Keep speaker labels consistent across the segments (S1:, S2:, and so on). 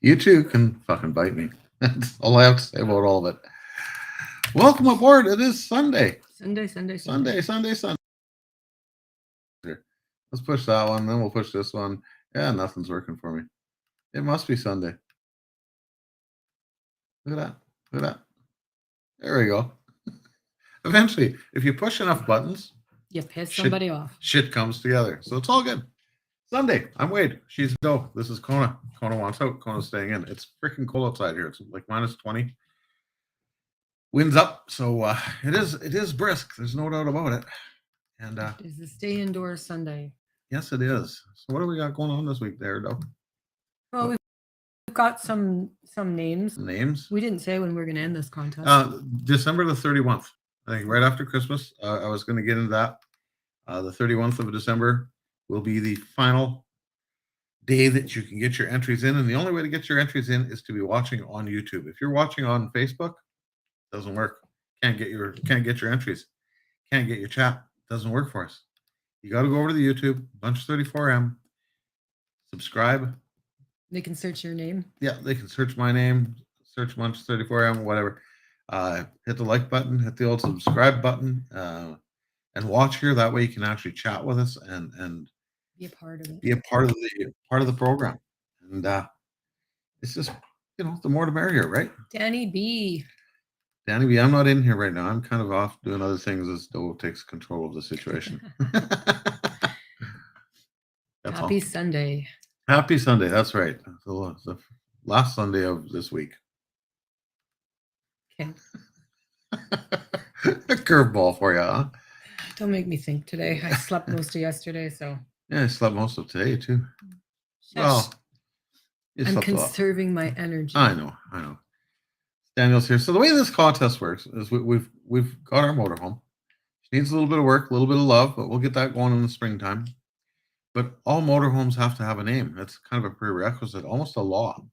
S1: You too can fucking bite me. That's all I have to say about all of it. Welcome aboard. It is Sunday. Sunday. Let's push that one, then we'll push this one. Yeah, nothing's working for me. It must be Sunday. Look at that. Look at that. There we go. Eventually, if you push enough buttons,
S2: you piss somebody off.
S1: Shit comes together. So it's all good. Sunday. I'm Wade. She's go. This is Kona. Kona wants out. Kona's staying in. It's freaking cold outside here. It's like minus 20. Wind's up. So it is brisk. There's no doubt about it. And
S2: it's a stay indoors Sunday.
S1: Yes, it is. So what do we got going on this week there, Doug?
S2: Well, we've got some names.
S1: Names?
S2: We didn't say when we're going to end this contest.
S1: December the 31st. I think right after Christmas. I was going to get into that. The 31st of December will be the final day that you can get your entries in. And the only way to get your entries in is to be watching on YouTube. If you're watching on Facebook, it doesn't work. Can't get your entries. Can't get your chat. Doesn't work for us. You got to go over to the YouTube, Bunch 34M, subscribe.
S2: They can search your name.
S1: Yeah, they can search my name, search Bunch 34M, whatever. Hit the like button, hit the old subscribe button, and watch here. That way you can actually chat with us and
S2: be a part of it.
S1: Be a part of the program. And it's just, the more the merrier, right?
S2: Danny B,
S1: I'm not in here right now. I'm kind of off doing other things as Doe takes control of the situation.
S2: Happy Sunday.
S1: Happy Sunday. That's right. The last Sunday of this week.
S2: Okay.
S1: A curveball for you, huh?
S2: Don't make me think today. I slept most of yesterday, so.
S1: Yeah, I slept most of today, too.
S2: Well, I'm conserving my energy.
S1: I know. Daniel's here. So the way this contest works is we've got our motorhome. She needs a little bit of work, a little bit of love, but we'll get that going in the springtime. But all motorhomes have to have a name. That's kind of a prerequisite, almost a law.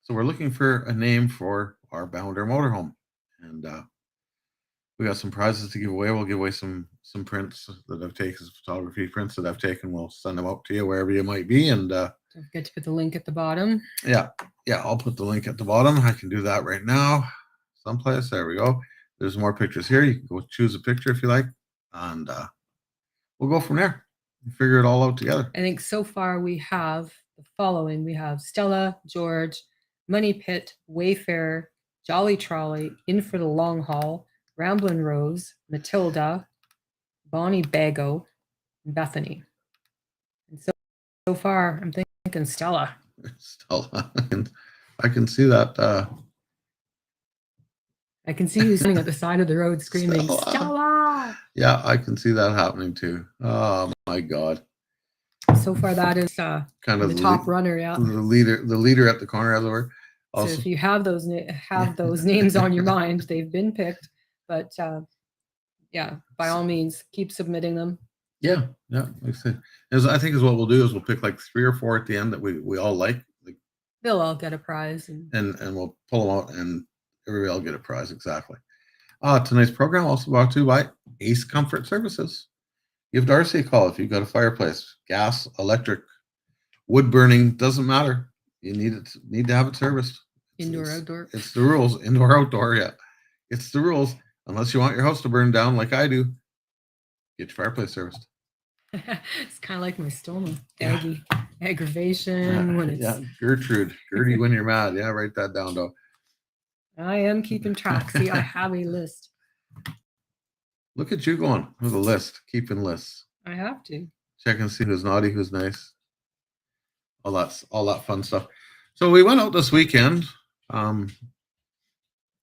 S1: So we're looking for a name for our Bounder motorhome. And we got some prizes to give away. We'll give away some prints that I've taken, photography prints that I've taken. We'll send them out to you wherever you might be. And
S2: don't forget to put the link at the bottom.
S1: Yeah, I'll put the link at the bottom. I can do that right now. Someplace. There we go. There's more pictures here. You can go choose a picture if you like. And we'll go from there. We'll figure it all out together.
S2: I think so far we have the following. We have Stella, George, Money Pit, Wayfarer, Jolly Trolley, In for the Long Haul, Ramblin' Rose, Matilda, Bonnie Bago, and Bethany. And so far, I'm thinking Stella.
S1: Stella. I can see that.
S2: I can see you standing at the side of the road screaming, Stella!
S1: Yeah, I can see that happening too. Oh my God.
S2: So far, that is kind of the top runner. Yeah,
S1: the leader at the corner, as it were.
S2: Also, so if you have those names on your mind, they've been picked. But yeah, by all means, keep submitting them.
S1: Yeah. Like I said, I think what we'll do is we'll pick like 3 or 4 at the end that we all like.
S2: They'll all get a prize,
S1: and we'll pull them out, and everybody will get a prize. Exactly. Tonight's program also brought to you by Ace Comfort Services. Give Darcy a call if you've got a fireplace, gas, electric, wood burning, doesn't matter. You need to have it serviced.
S2: Indoor, outdoor.
S1: It's the rules. Indoor, outdoor. Yeah, it's the rules. Unless you want your house to burn down like I do, get your fireplace serviced.
S2: It's kind of like my stoma. Aggie. Aggravation. When it's...
S1: Gertie, when you're mad. Yeah, write that down, though.
S2: I am keeping track. See, I have a list.
S1: Look at you going with a list, keeping lists.
S2: I have to.
S1: Check and see who's naughty, who's nice. All that fun stuff. So we went out this weekend.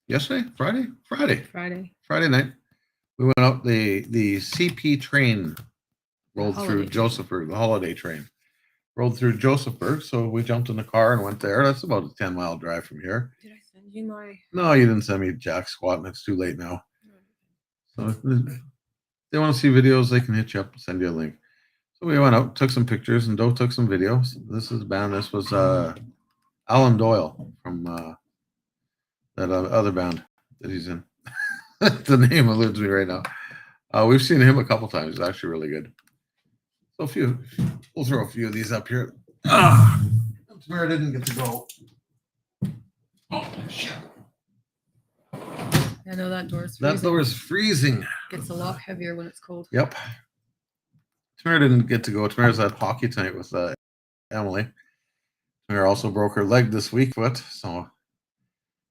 S1: Yesterday? Friday night. We went out. The CP train rolled through Josephburg, the holiday train. Rolled through Josephburg, so we jumped in the car and went there. That's about a 10-mile drive from here.
S2: Did I send you my...
S1: No, you didn't send me jack squat, and it's too late now. So if they want to see videos, they can hit you up and send you a link. So we went out, took some pictures, and Doe took some videos. This is the band. This was Alan Doyle from that other band that he's in. The name eludes me right now. We've seen him a couple times. He's actually really good. So we'll throw a few of these up here. That's where I didn't get to go.
S2: I know that door's
S1: That
S2: freezing.
S1: door is freezing.
S2: Gets a lot heavier when it's cold.
S1: Yep. Tamara didn't get to go. Tamara's at hockey tonight with Emily. Tamara also broke her leg this week, so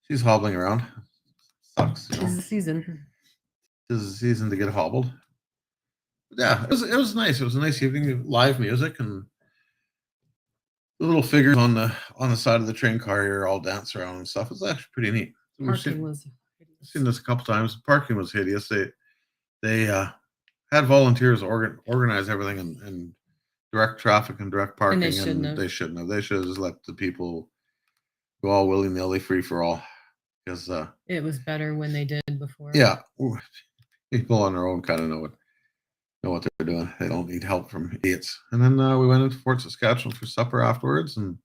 S1: she's hobbling around. Sucks. You know?
S2: It's the season.
S1: This is the season to get hobbled. But yeah, it was nice. It was a nice evening. Live music and the little figures on the side of the train car here all dance around and stuff. It's actually pretty neat.
S2: Parking was
S1: I've seen this a couple times. Parking was hideous. They had volunteers organize everything and direct traffic and direct parking.
S2: they shouldn't have.
S1: They shouldn't have. They should have just let the people go all willy-nilly, free for all. Because
S2: it was better when they did before.
S1: Yeah, people on their own kind of know what they're doing. They don't need help from idiots. And then we went into Fort Saskatchewan for supper afterwards and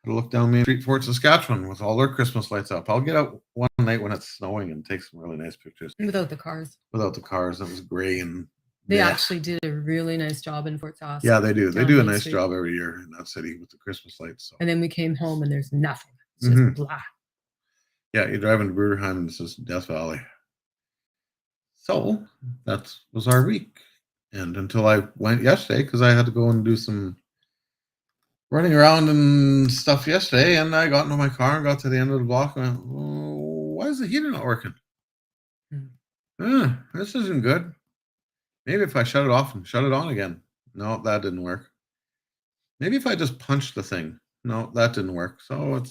S1: had a look down Main Street, Fort Saskatchewan, with all their Christmas lights up. I'll get out one night when it's snowing and take some really nice pictures.
S2: Without the cars.
S1: Without the cars, it was gray and
S2: they actually did a really nice job in Fort Sask.
S1: Yeah, they do. They do a nice
S2: Street.
S1: job every year in that city with the Christmas lights. So.
S2: And then we came home and there's nothing. It's just blah.
S1: Yeah, you drive into Bruderheim and it's just Death Valley. So that was our week. And until I went yesterday, because I had to go and do some running around and stuff yesterday, and I got into my car and got to the end of the block and went, why is the heater not working? This isn't good. Maybe if I shut it off and shut it on again. No, that didn't work. Maybe if I just punched the thing. No, that didn't work. So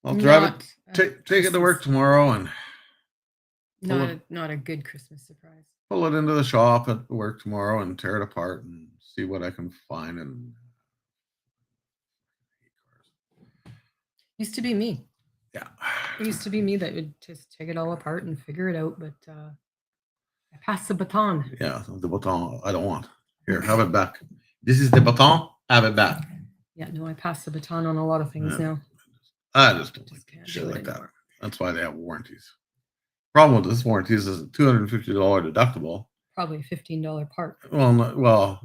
S1: I'll drive it, take it to work tomorrow and
S2: not a good Christmas surprise.
S1: Pull it into the shop at work tomorrow and tear it apart and see what I can find. And
S2: used to be me.
S1: Yeah,
S2: it used to be me that would just take it all apart and figure it out. But I passed the baton.
S1: Yeah, the baton I don't want. Here, have it back. This is the baton. Have it back.
S2: Yeah, no, I passed the baton on a lot of things now.
S1: I just don't like shit like that. That's why they have warranties. Problem with this warranty is a $250 deductible.
S2: Probably a $15 part.
S1: Well,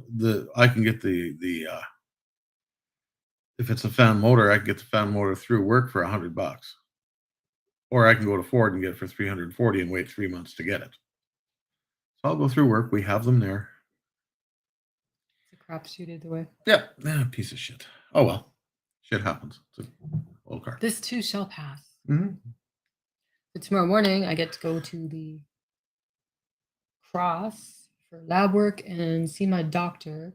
S1: I can get the if it's a fan motor, I can get the fan motor through work for $100, or I can go to Ford and get it for $340 and wait 3 months to get it. So I'll go through work. We have them there.
S2: It's a crapshoot either way.
S1: Yeah, piece of shit. Oh well, shit happens. It's a old car.
S2: This too shall pass.
S1: Mm-hmm.
S2: So tomorrow morning, I get to go to the Cross for lab work and see my doctor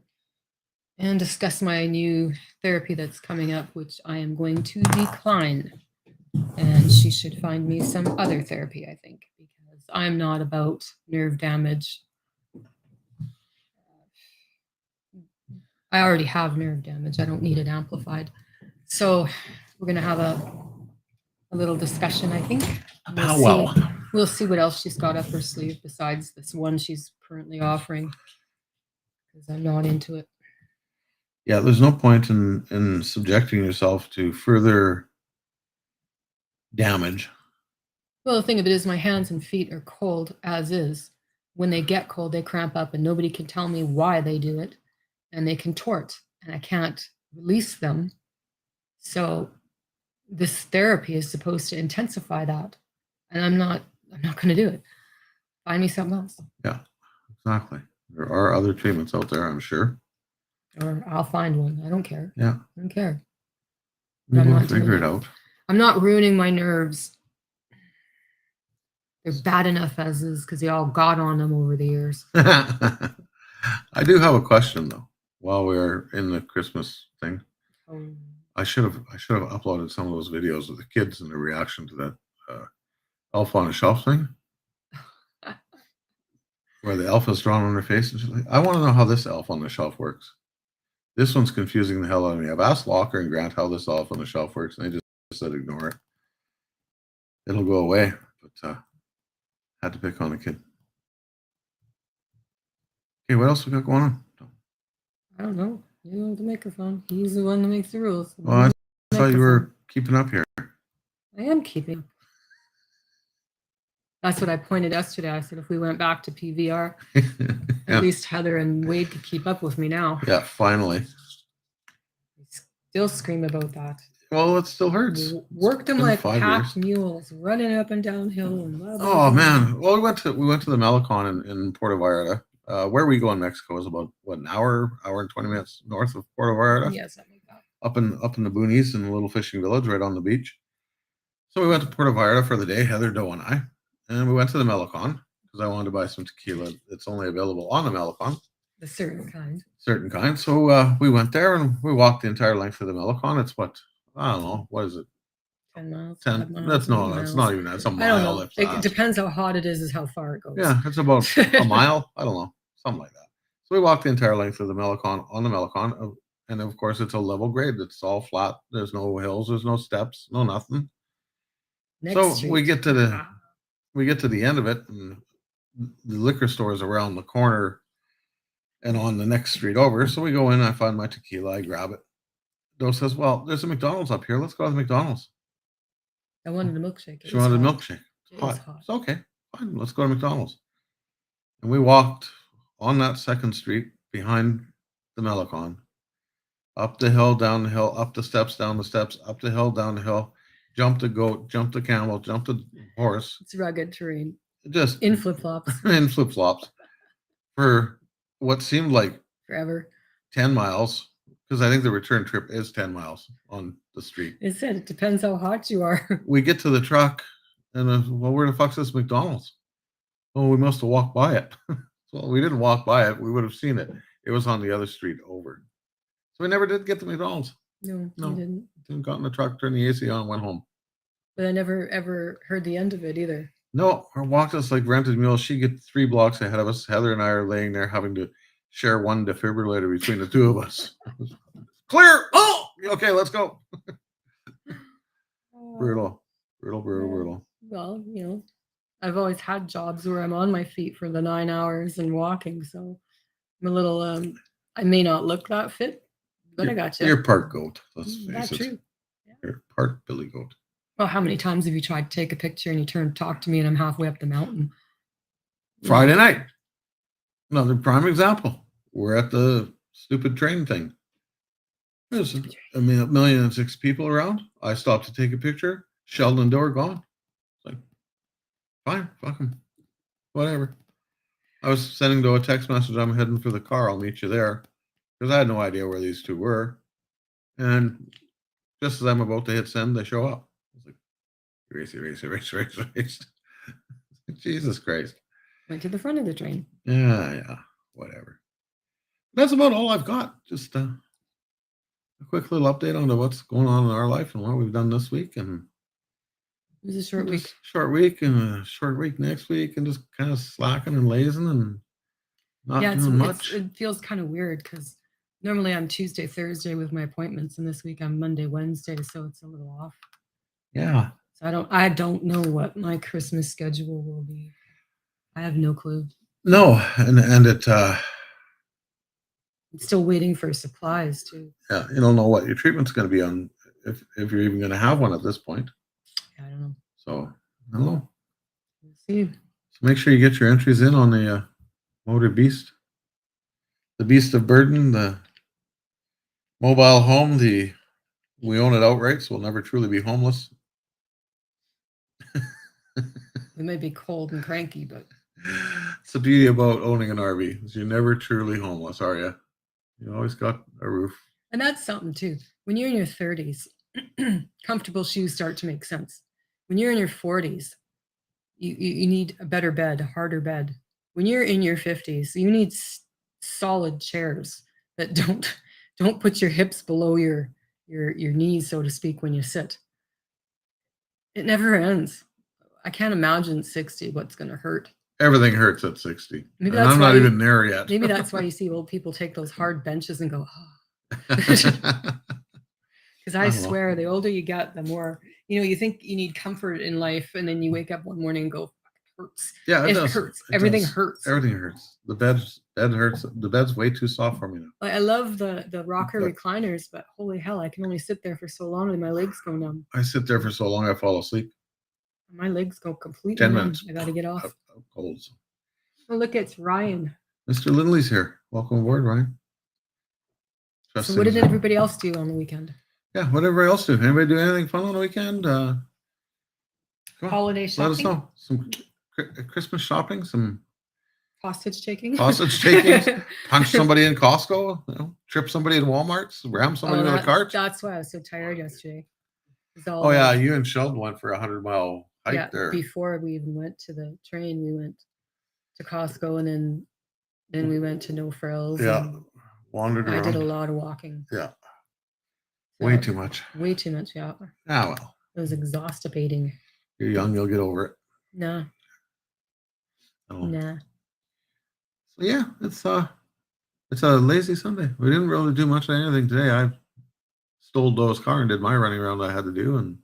S2: and discuss my new therapy that's coming up, which I am going to decline. And she should find me some other therapy, I think, because I'm not about nerve damage. I already have nerve damage. I don't need it amplified. So we're going to have a little discussion, I think. We'll see what else she's got up her sleeve besides this one she's currently offering, because I'm not into it.
S1: Yeah, there's no point in subjecting yourself to further damage.
S2: Well, the thing of it is my hands and feet are cold as is. When they get cold, they cramp up and nobody can tell me why they do it. And they contort and I can't release them. So this therapy is supposed to intensify that. And I'm not going to do it. Find me something else.
S1: Yeah, exactly. There are other treatments out there, I'm sure.
S2: Or I'll find one. I don't care.
S1: Yeah.
S2: I don't care.
S1: We'll figure it out.
S2: I'm not ruining my nerves. They're bad enough as is because they all got on them over the years.
S1: I do have a question though. While we're in the Christmas thing, I should have uploaded some of those videos of the kids and the reaction to that elf on a shelf thing, where the elf is drawn on their face and she's like, I want to know how this elf on the shelf works. This one's confusing the hell out of me. I've asked Locker and Grant how this elf on the shelf works, and they just said ignore it. It'll go away, but had to pick on a kid. Okay, what else we got going on?
S2: I don't know. You know the microphone. He's the one that makes the rules.
S1: Well, I thought you were keeping up here.
S2: I am keeping. That's what I pointed yesterday. I said if we went back to PVR, at least Heather and Wade could keep up with me now.
S1: Yeah, finally.
S2: I still scream about that.
S1: Well, it still hurts.
S2: Worked them
S1: been
S2: like
S1: 5
S2: packed
S1: years.
S2: mules, running up and down hill. And blah, blah,
S1: Oh
S2: blah.
S1: man. Well, we went to the Malecon in Puerto Vallarta. Where we go in Mexico is about what, an hour and 20 minutes north of Puerto Vallarta.
S2: Yeah, something like that.
S1: Up in the boonies in a little fishing village right on the beach. So we went to Puerto Vallarta for the day, Heather, Doe, and I, and we went to the Malecon because I wanted to buy some tequila. It's only available on the Malecon,
S2: The certain kind.
S1: certain kind. So we went there and we walked the entire length of the Malecon. It's what, I don't know, what is it?
S2: 10 miles.
S1: 10.
S2: 5 miles,
S1: That's
S2: 8
S1: no, it's
S2: miles.
S1: not even that. It's a
S2: I don't
S1: mile.
S2: know.
S1: If
S2: It
S1: that.
S2: depends how hot it is how far it goes.
S1: Yeah, it's about a mile. I don't know, something like that. So we walked the entire length of the Malecon on the Malecon, and of course it's a level grade. It's all flat. There's no hills. There's no steps. No nothing.
S2: Next
S1: So
S2: street.
S1: we get to the end of it, and the liquor store is around the corner and on the next street over. So we go in. I find my tequila. I grab it. Doe says, "Well, there's a McDonald's up here. Let's go to the McDonald's."
S2: I wanted a milkshake. It
S1: She
S2: was
S1: wanted a
S2: hot.
S1: milkshake.
S2: It was
S1: Hot.
S2: hot.
S1: It's okay. Fine. Let's go to McDonald's. And we walked on that second street behind the Malecon, up the hill, down the hill, up the steps, down the steps, up the hill, down the hill, jumped the goat, jumped the camel, jumped the horse,
S2: It's rugged terrain.
S1: just
S2: In flip flops.
S1: in flip flops for what seemed like
S2: Forever.
S1: 10 miles, because I think the return trip is 10 miles on the street.
S2: It said it depends how hot you are.
S1: We get to the truck, and well, where the fuck's this McDonald's? Oh, we must have walked by it. Well, we didn't walk by it. We would have seen it. It was on the other street over. So we never did get to McDonald's.
S2: No,
S1: No.
S2: you didn't.
S1: Didn't got in the truck, turned the AC on, went home.
S2: But I never ever heard the end of it either.
S1: No, her walked us like rented mules. She gets 3 blocks ahead of us. Heather and I are laying there having to share one defibrillator between the two of us. Clear. Oh, okay, let's go. Brutal.
S2: Well, I've always had jobs where I'm on my feet for the 9 hours and walking. So I'm a little, I may not look that fit, but I got you.
S1: You're part goat. Let's face
S2: That's
S1: it.
S2: true.
S1: You're part Billy Goat.
S2: Well, how many times have you tried to take a picture and you turn to talk to me and I'm halfway up the mountain?
S1: Friday night. Another prime example. We're at the stupid train thing. There's a million and 6 people around. I stopped to take a picture. Sheldon and Doe are gone. It's like, fine, fuck them. Whatever. I was sending Doe a text message. I'm heading for the car. I'll meet you there. Because I had no idea where these two were. And just as I'm about to hit send, they show up. I was like, race. Jesus Christ.
S2: Went to the front of the train.
S1: Yeah, whatever. That's about all I've got. Just a quick little update on what's going on in our life and what we've done this week. And
S2: It was a short week.
S1: Short week and a short week next week, and just kind of slacking and lazing and not doing much.
S2: It feels kind of weird because normally I'm Tuesday, Thursday with my appointments, and this week I'm Monday, Wednesday, so it's a little off.
S1: Yeah.
S2: So I don't know what my Christmas schedule will be. I have no clue.
S1: No, and it
S2: I'm still waiting for supplies too.
S1: Yeah, you don't know what your treatment's going to be on if you're even going to have one at this point.
S2: Yeah, I don't know.
S1: So I don't know.
S2: We'll see.
S1: So make sure you get your entries in on the Motor Beast, the Beast of Burden, the mobile home. We own it outright, so we'll never truly be homeless.
S2: We may be cold and cranky, but
S1: it's the beauty about owning an RV is you're never truly homeless, are you? You always got a roof.
S2: and that's something too. When you're in your 30s, comfortable shoes start to make sense. When you're in your 40s, you need a better bed, a harder bed. When you're in your 50s, you need solid chairs that don't put your hips below your knees, so to speak, when you sit. It never ends. I can't imagine 60 what's going to hurt.
S1: Everything hurts at 60.
S2: Maybe
S1: and I'm not even there yet.
S2: Maybe that's why you see old people take those hard benches and go, oh. Because I swear, the older you get, the more, you think you need comfort in life, and then you wake up one morning and go, it hurts.
S1: Yeah, it does.
S2: Hurts.
S1: It
S2: Everything
S1: does.
S2: hurts.
S1: Everything hurts. The bed hurts. The bed's way too soft for me now.
S2: I love the rocker recliners, but holy hell, I can only sit there for so long and my legs go numb.
S1: I sit there for so long I fall asleep.
S2: My legs go completely
S1: 10
S2: numb.
S1: minutes.
S2: I got to get off.
S1: Cold.
S2: Oh, look, it's Ryan.
S1: Mr. Lindley's here. Welcome aboard, Ryan.
S2: So what did everybody else do on the weekend?
S1: yeah, what everybody else do? Anybody do anything fun on the weekend? Come on,
S2: Holiday
S1: let us
S2: shopping,
S1: know. Some Christmas shopping, some
S2: hostage taking.
S1: hostage takings, punch somebody in Costco, trip somebody in Walmart, ram somebody with a cart.
S2: That's why I was so tired yesterday.
S1: Oh yeah, you and Sheldon went for a 100-mile hike there.
S2: Before we even went to the train, we went to Costco, and then we went to No Frills.
S1: Yeah, wandered around.
S2: I did a lot of walking.
S1: Yeah, way too much.
S2: Way too much. Yeah.
S1: Ah well,
S2: it was exhausting.
S1: You're young, you'll get over it.
S2: Nah. Nah.
S1: So yeah, it's a lazy Sunday. We didn't really do much of anything today. I stole Doe's car and did my running around I had to do, and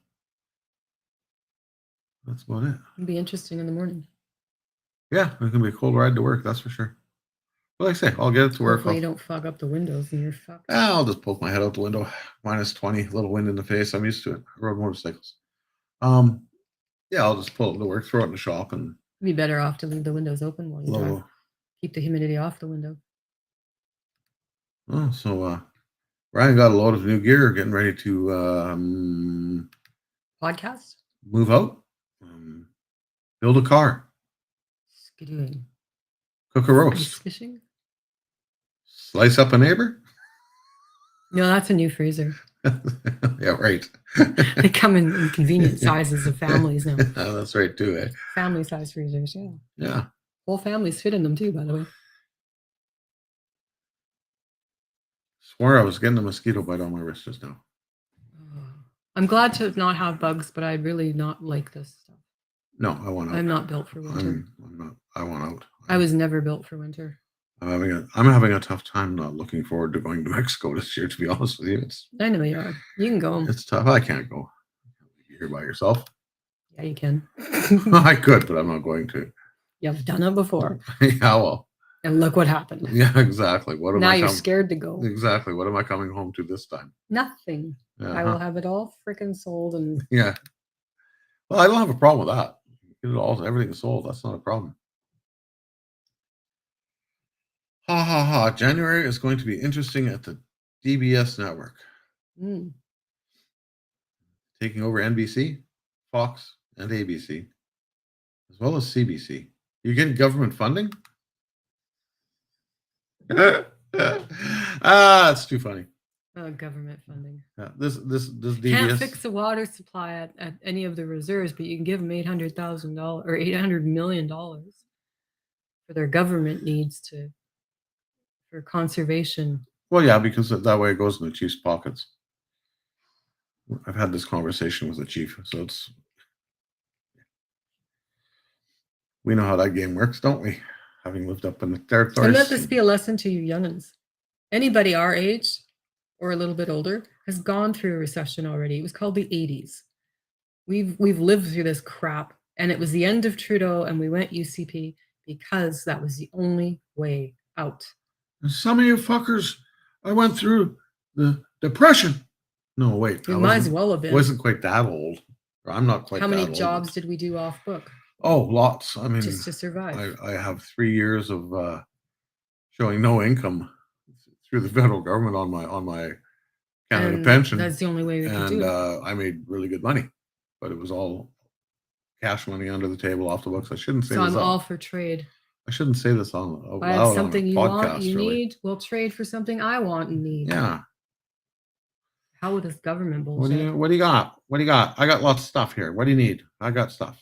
S1: that's about it.
S2: It'll be interesting in the morning.
S1: Yeah, it's gonna be a cold ride to work, that's for sure. But like I say, I'll get it to work.
S2: Hopefully you don't fog up the windows and you're fucked.
S1: I'll just poke my head out the window. -20, little wind in the face. I'm used to it. I rode motorcycles. Yeah, I'll just pull it to work, throw it in the shop, and
S2: It'd be better off to leave the windows open while you drive. Keep the humidity off the window.
S1: Oh, so Ryan got a load of new gear, getting ready to
S2: podcast,
S1: move out, build a car,
S2: skidooing,
S1: cook a roast,
S2: fishing,
S1: slice up a neighbor.
S2: No, that's a new freezer.
S1: Yeah, right.
S2: They come in convenient sizes of families now.
S1: That's right too, eh?
S2: Family size freezers, yeah.
S1: Yeah.
S2: Whole families fit in them too, by the way.
S1: Swore I was getting a mosquito bite on my wrist just now.
S2: I'm glad to not have bugs, but I really not like this stuff.
S1: No, I want out.
S2: I'm not built for winter.
S1: I'm not. I want out.
S2: I was never built for winter.
S1: I'm having a tough time not looking forward to going to Mexico this year, to be honest with you.
S2: I know you are. You can go.
S1: It's tough. I can't go. You're here by yourself.
S2: Yeah, you can.
S1: I could, but I'm not going to.
S2: You've done it before.
S1: Yeah, well.
S2: And look what happened.
S1: Yeah, exactly. What am
S2: now you're scared to go.
S1: Exactly. What am I coming home to this time?
S2: Nothing. I will have it all freaking sold and.
S1: Yeah. Well, I don't have a problem with that. Get it all, everything sold. That's not a problem. Ha ha ha. January is going to be interesting at the DBS network. Taking over NBC, Fox, and ABC, as well as CBC. You're getting government funding? It's too funny.
S2: Government funding.
S1: Yeah, this DBS
S2: can't fix the water supply at any of the reserves, but you can give them $800,000 or $800 million for their government needs for conservation.
S1: Well, yeah, because that way it goes in the chief's pockets. I've had this conversation with the chief, so we know how that game works, don't we? Having lived up in the territory.
S2: And let this be a lesson to you youngins. Anybody our age or a little bit older has gone through a recession already. It was called the 80s. We've lived through this crap, and it was the end of Trudeau, and we went UCP because that was the only way out.
S1: Some of you fuckers, I went through the Depression. No, wait.
S2: You might as well have been.
S1: Wasn't quite that old. Or I'm not quite.
S2: How many jobs did we do off book?
S1: Oh, lots. I mean,
S2: just to survive.
S1: I have 3 years of showing no income through the federal government on my Canada pension.
S2: That's the only way we could do it.
S1: And I made really good money, but it was all cash money under the table off the books. I shouldn't say.
S2: So I'm all for trade.
S1: I shouldn't say this on.
S2: I have something you want, you need. We'll trade for something I want and need.
S1: Yeah.
S2: How with this government bullshit?
S1: What do you got? What do you got? I got lots of stuff here. What do you need? I got stuff.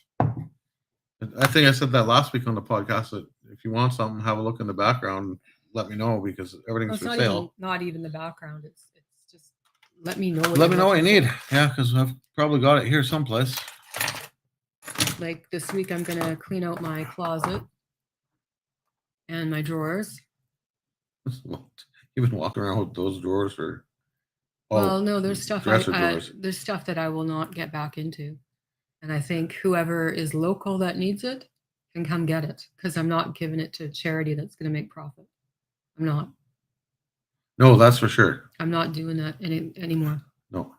S1: I think I said that last week on the podcast that if you want something, have a look in the background. Let me know because everything's for sale.
S2: Not even the background. It's just let me know.
S1: Let me know what you need. Yeah, because I've probably got it here someplace.
S2: Like this week, I'm gonna clean out my closet and my drawers.
S1: You've been walking around with those drawers for.
S2: Well, no, there's stuff. There's stuff that I will not get back into, and I think whoever is local that needs it can come get it because I'm not giving it to a charity that's going to make profit. I'm not.
S1: No, that's for sure.
S2: I'm not doing that anymore.
S1: No.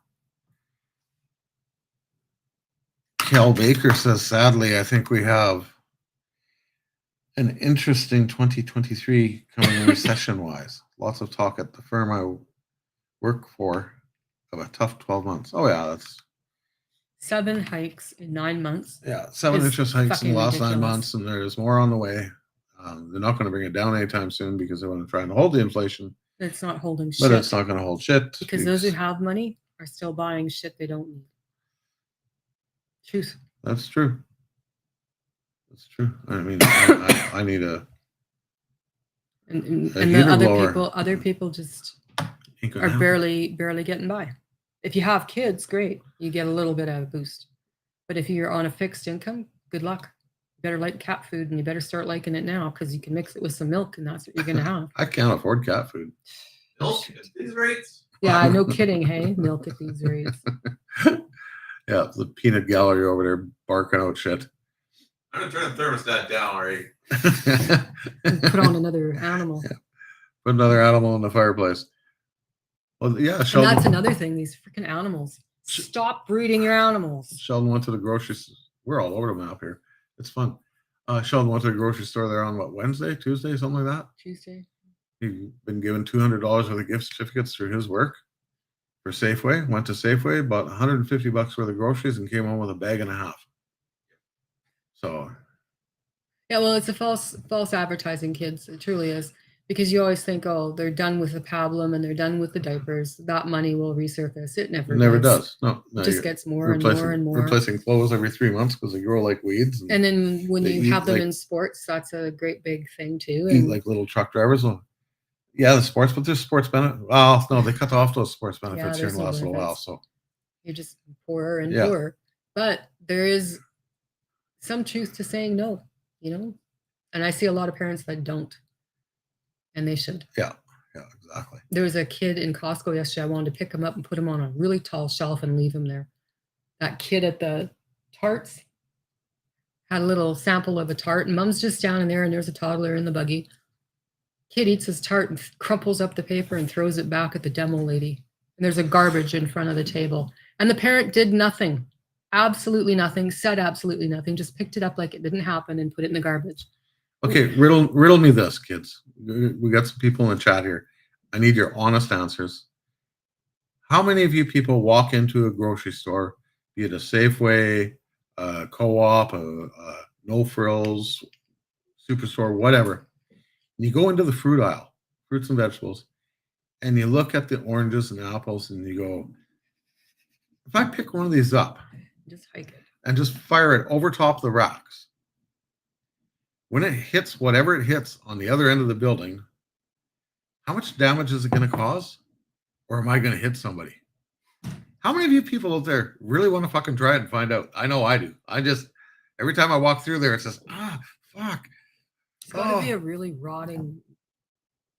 S1: Cal Baker says, sadly, I think we have an interesting 2023 coming recession-wise. Lots of talk at the firm I work for of a tough 12 months. Oh yeah, that's
S2: 7 hikes in 9 months.
S1: 7
S2: It's
S1: inches hikes in
S2: fucking
S1: the last 9
S2: ridiculous.
S1: months, and there's more on the way. They're not going to bring it down anytime soon because they want to try and hold the inflation,
S2: It's not holding
S1: but
S2: shit.
S1: it's not going to hold shit
S2: because those who have money are still buying shit they don't need. Truth.
S1: That's true. That's true. I mean, I need a
S2: And
S1: A
S2: the
S1: heater
S2: other
S1: blower.
S2: people just
S1: ain't gonna
S2: are
S1: happen.
S2: barely getting by. If you have kids, great. You get a little bit of a boost. But if you're on a fixed income, good luck. You better like cat food, and you better start liking it now because you can mix it with some milk, and that's what you're gonna have.
S1: I can't afford cat food.
S3: Milk at these rates?
S2: Yeah, no kidding. Hey, milk at these rates.
S1: Yeah, the peanut gallery over there barking out shit.
S3: I'm gonna turn the thermostat down, Ray.
S2: And put on another animal.
S1: Yeah. Put another animal in the fireplace. Well, yeah,
S2: And
S1: Sheldon.
S2: that's another thing. These freaking animals. Stop breeding your animals.
S1: Sheldon went to the grocery store. We're all over the map here. It's fun. Sheldon went to the grocery store there on what, Wednesday, Tuesday, something like that.
S2: Tuesday.
S1: He'd been given $200 worth of gift certificates through his work for Safeway. Went to Safeway, bought $150 worth of groceries, and came home with a bag and a half. So
S2: Yeah, well, it's a false advertising, kids. It truly is. Because you always think, oh, they're done with the pablum and they're done with the diapers. That money will resurface. It never
S1: it never does. No,
S2: It just
S1: you're
S2: gets more and more and more.
S1: replacing clothes every 3 months because they grow like weeds.
S2: And then when
S1: they
S2: you
S1: eat
S2: have them
S1: like-
S2: in sports, that's a great big thing too.
S1: eat
S2: And
S1: like little truck drivers. Well, yeah, the sports, but there's sports benefit. Well, no, they cut off those sports benefits here in
S2: there's
S1: the
S2: no
S1: last little while.
S2: benefits.
S1: So
S2: you're just poorer and
S1: Yeah.
S2: poorer. But there is some truth to saying no, And I see a lot of parents that don't. And they should.
S1: yeah, exactly.
S2: There was a kid in Costco yesterday. I wanted to pick him up and put him on a really tall shelf and leave him there. That kid at the tarts had a little sample of a tart, and mom's just down in there, and there's a toddler in the buggy. Kid eats his tart and crumples up the paper and throws it back at the demo lady. And there's a garbage in front of the table. And the parent did nothing, absolutely nothing, said absolutely nothing, just picked it up like it didn't happen and put it in the garbage.
S1: Okay, riddle me this, kids. We got some people in the chat here. I need your honest answers. How many of you people walk into a grocery store, be it a Safeway, a Co-op, a No Frills, Superstore, whatever, and you go into the fruit aisle, fruits and vegetables, and you look at the oranges and apples, and you go, if I pick one of these up
S2: Just hike it.
S1: and just fire it over top the racks, when it hits whatever it hits on the other end of the building, how much damage is it going to cause? Or am I going to hit somebody? How many of you people out there really want to fucking try it and find out? I know I do. Every time I walk through there, it says, fuck.
S2: It's got to be a really rotting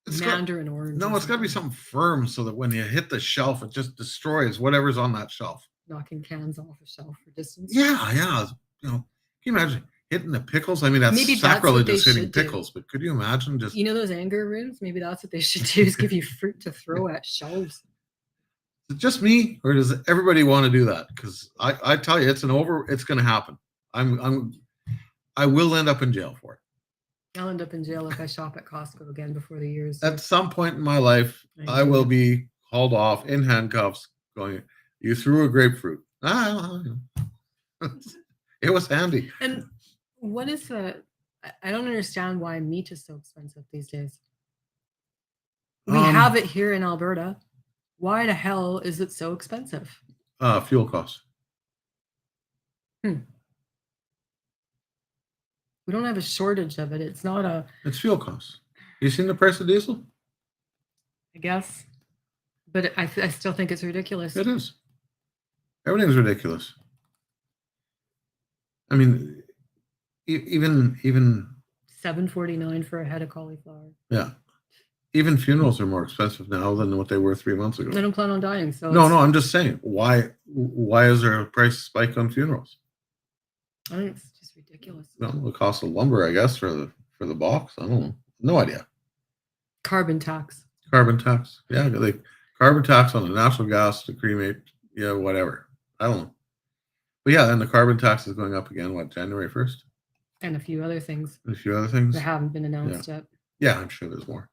S1: It's got-
S2: mandarin orange.
S1: No,
S2: or
S1: it's got to be something firm so that when you hit the shelf, it just destroys whatever's on that shelf.
S2: knocking cans off a shelf for distance.
S1: Yeah. Can you imagine hitting the pickles? I mean, that's
S2: Maybe that's what
S1: sacrilegious
S2: they
S1: hitting
S2: should do.
S1: pickles, but could you imagine just
S2: Those anger rooms? Maybe that's what they should do is give you fruit to throw at shelves.
S1: is it just me, or does everybody want to do that? Because I tell you, it's going to happen. I will end up in jail for it.
S2: I'll end up in jail if I shop at Costco again before the year's.
S1: At some point in my life, I will be hauled off in handcuffs going, you threw a grapefruit. It was handy.
S2: And what is I don't understand why meat is so expensive these days. We have it here in Alberta. Why the hell is it so expensive?
S1: Fuel costs.
S2: We don't have a shortage of it. It's not
S1: It's fuel costs. You seen the price of diesel?
S2: I guess. But I still think it's ridiculous.
S1: It is. Everything's ridiculous. I mean, even
S2: $7.49 for a head of cauliflower.
S1: yeah, even funerals are more expensive now than what they were 3 months ago.
S2: I don't plan on dying, so
S1: No, I'm just saying, why is there a price spike on funerals?
S2: I think it's just ridiculous.
S1: No, the cost of lumber, I guess, for the box. I don't know. No idea.
S2: Carbon tax.
S1: Carbon tax. Yeah, like carbon tax on the natural gas to cremate. Yeah, whatever. I don't know. But yeah, and the carbon tax is going up again. What, January 1st?
S2: And a few other things
S1: A few other things.
S2: that haven't been announced yet.
S1: Yeah, I'm sure there's more.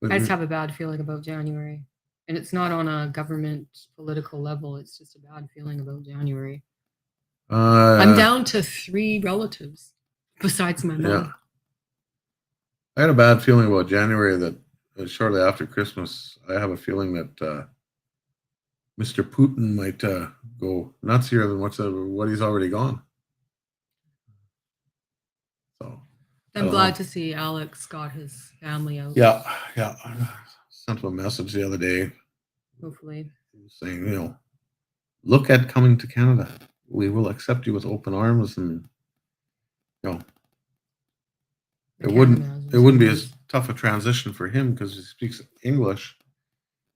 S1: But
S2: I just have a bad feeling about January. And it's not on a government political level. It's just a bad feeling about January. I'm down to 3 relatives besides my mom.
S1: Yeah. I had a bad feeling about January that shortly after Christmas, I have a feeling that Mr. Putin might go nutsier than what he's already gone. So I
S2: I'm
S1: don't
S2: glad
S1: know.
S2: to see Alex got his family out.
S1: Yeah. I sent him a message the other day
S2: Hopefully.
S1: saying, look at coming to Canada. We will accept you with open arms, and
S2: I
S1: it
S2: can't
S1: wouldn't
S2: imagine
S1: be
S2: sometimes.
S1: as tough a transition for him because he speaks English,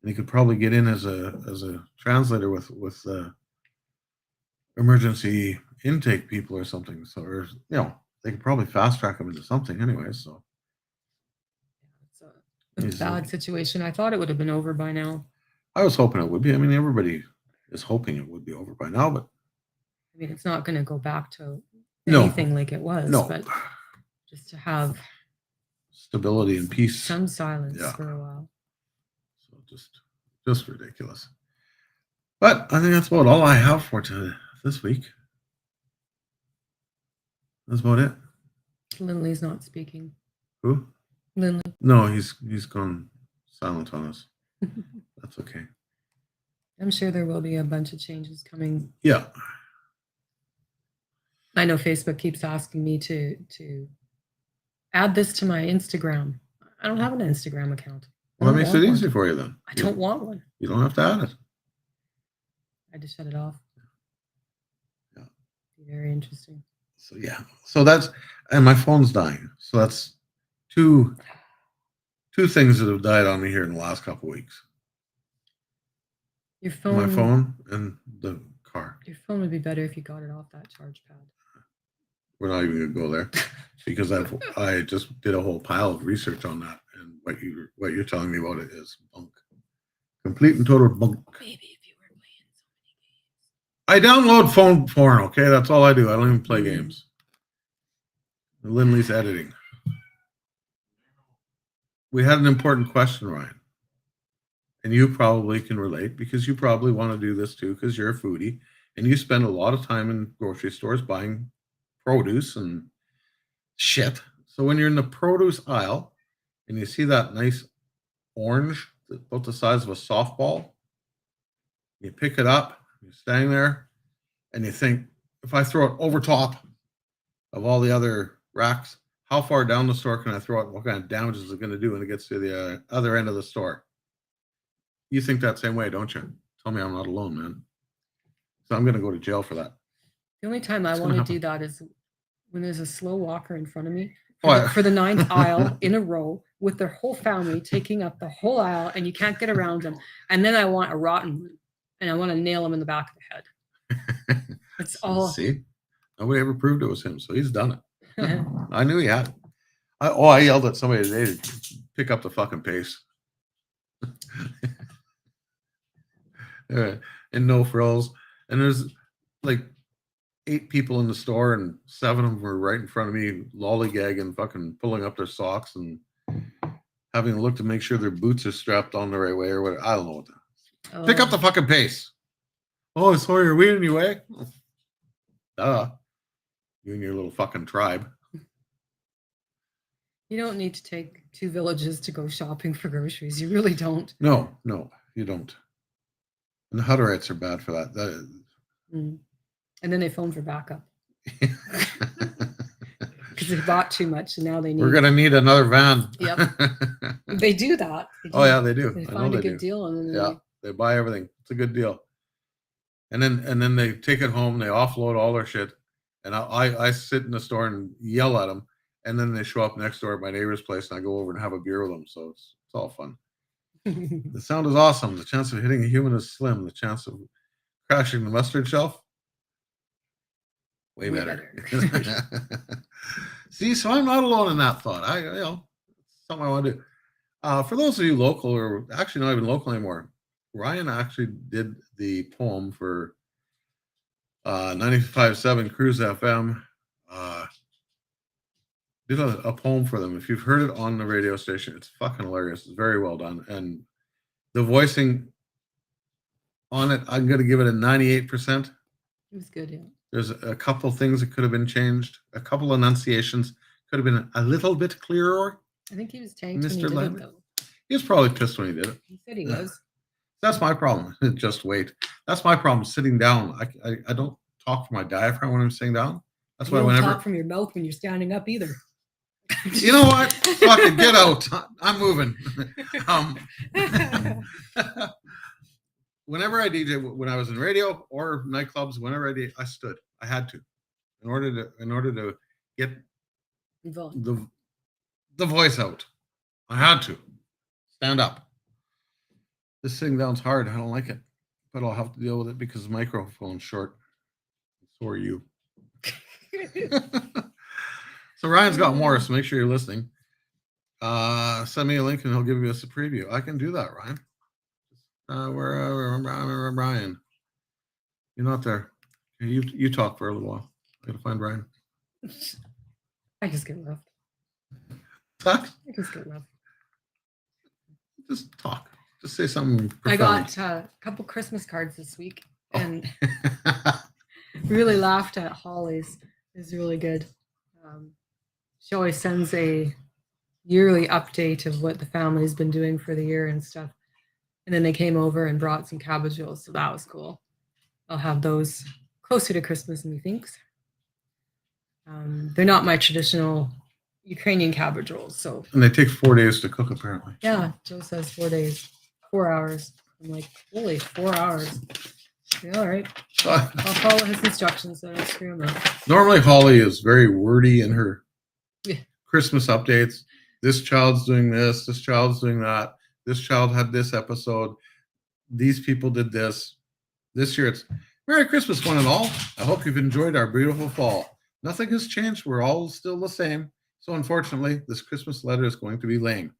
S1: and he could probably get in as a translator with emergency intake people or something. So, or they could probably fast track him into something anyway. So
S2: It's a
S1: he's
S2: bad situation. I thought it would have been over by now.
S1: I was hoping it would be. I mean, everybody is hoping it would be over by now, but
S2: I mean, it's not going to go back to
S1: No.
S2: anything like it was,
S1: no
S2: but just to have
S1: stability and peace.
S2: some silence
S1: Yeah.
S2: for a while.
S1: So just ridiculous. But I think that's about all I have for this week. That's about it.
S2: Lindley's not speaking.
S1: Who?
S2: Lindley.
S1: No, he's gone silent on us. That's okay.
S2: I'm sure there will be a bunch of changes coming.
S1: Yeah.
S2: I know Facebook keeps asking me to add this to my Instagram. I don't have an Instagram account.
S1: Well, that makes it easy for you then.
S2: I don't want one.
S1: You don't have to add it.
S2: I just shut it off.
S1: Yeah.
S2: Be very interesting.
S1: So yeah. So that's, and my phone's dying. So that's two things that have died on me here in the last couple of weeks.
S2: Your phone.
S1: My phone and the car.
S2: Your phone would be better if you got it off that charge pad.
S1: We're not even gonna go there because I just did a whole pile of research on that, and what you're telling me about it is bunk, complete and total bunk.
S2: Maybe if you were playing so many games.
S1: I download phone porn. Okay, that's all I do. I don't even play games. Lindley's editing. We had an important question, Ryan, and you probably can relate because you probably want to do this too because you're a foodie and you spend a lot of time in grocery stores buying produce and shit. So when you're in the produce aisle and you see that nice orange about the size of a softball, you pick it up, you're standing there, and you think, if I throw it over top of all the other racks, how far down the store can I throw it? What kind of damage is it going to do when it gets to the other end of the store? You think that same way, don't you? Tell me I'm not alone, man. So I'm going to go to jail for that.
S2: The only time I
S1: It's
S2: want
S1: gonna
S2: to do that is when there's a slow walker in front of me
S1: Oh,
S2: for the 9th aisle in a row with their whole family taking up the whole aisle and you can't get around them. And then I want a rotten one and I want to nail him in the back of the head. It's all.
S1: See, nobody ever proved it was him, so he's done it. I knew he had it. I yelled at somebody today to pick up the fucking pace. And no frills. And there's like 8 people in the store, and 7 of them were right in front of me, lollygagging, fucking pulling up their socks and having a look to make sure their boots are strapped on the right way or whatever. I don't know what the. Pick up the fucking pace. Oh, sorry, are we in your way? Duh. You and your little fucking tribe.
S2: You don't need to take 2 villages to go shopping for groceries. You really don't.
S1: No, you don't. And the Hutterites are bad for that.
S2: And then they phone for backup because they bought too much and now they need.
S1: We're gonna need another van.
S2: Yep. They do that.
S1: Oh yeah, they do.
S2: They
S1: I know
S2: find a
S1: they
S2: good
S1: do.
S2: deal and then
S1: Yeah, they buy everything. It's a good deal. And then they take it home. They offload all their shit, and I sit in the store and yell at them. And then they show up next door at my neighbor's place, and I go over and have a beer with them. So it's all fun. The sound is awesome. The chance of hitting a human is slim. The chance of crashing the mustard shelf, way better. See, so I'm not alone in that thought. Something I want to do. For those of you local, or actually not even local anymore, Ryan actually did the poem for 95.7 Cruise FM. Did a poem for them. If you've heard it on the radio station, it's fucking hilarious. It's very well done. And The voicing on it, I'm going to give it a 98%.
S2: It was good, yeah.
S1: There's a couple things that could have been changed. A couple enunciations could have been a little bit clearer.
S2: I think he was tanked when he
S1: Mr.
S2: did
S1: Lambert?
S2: it, though.
S1: He was probably pissed when he did it.
S2: He said he was.
S1: That's my problem. Just wait. That's my problem. Sitting down. I don't talk from my diaphragm when I'm sitting down. That's
S2: You
S1: why
S2: don't
S1: whenever
S2: talk from your mouth when you're standing up either.
S1: you know what, fuck it, get out. I'm moving. Whenever I DJ, when I was in radio or nightclubs, whenever I stood. I had to, in order to get
S2: Yvonne.
S1: the voice out. I had to stand up. This sitting down's hard. I don't like it, but I'll have to deal with it because the microphone's short. So are you. So Ryan's got more, so make sure you're listening. Send me a link and he'll give us a preview. I can do that, Ryan. Where Ryan? You're not there. You talk for a little while. I gotta find Ryan.
S2: I just get rough.
S1: Talk.
S2: I just get rough.
S1: Just talk. Just say something
S2: I
S1: profound.
S2: got a couple Christmas cards this week and really laughed at Holly's. It was really good. She always sends a yearly update of what the family's been doing for the year and stuff. And then they came over and brought some cabbage rolls, so that was cool. I'll have those closer to Christmas, methinks. They're not my traditional Ukrainian cabbage rolls, so
S1: And they take 4 days to cook, apparently.
S2: yeah, Joe says 4 days, 4 hours. I'm like, holy, 4 hours. Yeah, all right. I'll follow his instructions, so I don't screw him up.
S1: Normally, Holly is very wordy in her
S2: Yeah.
S1: Christmas updates. This child's doing this. This child's doing that. This child had this episode. These people did this. This year, it's Merry Christmas, one and all. I hope you've enjoyed our beautiful fall. Nothing has changed. We're all still the same. So, unfortunately, this Christmas letter is going to be lame.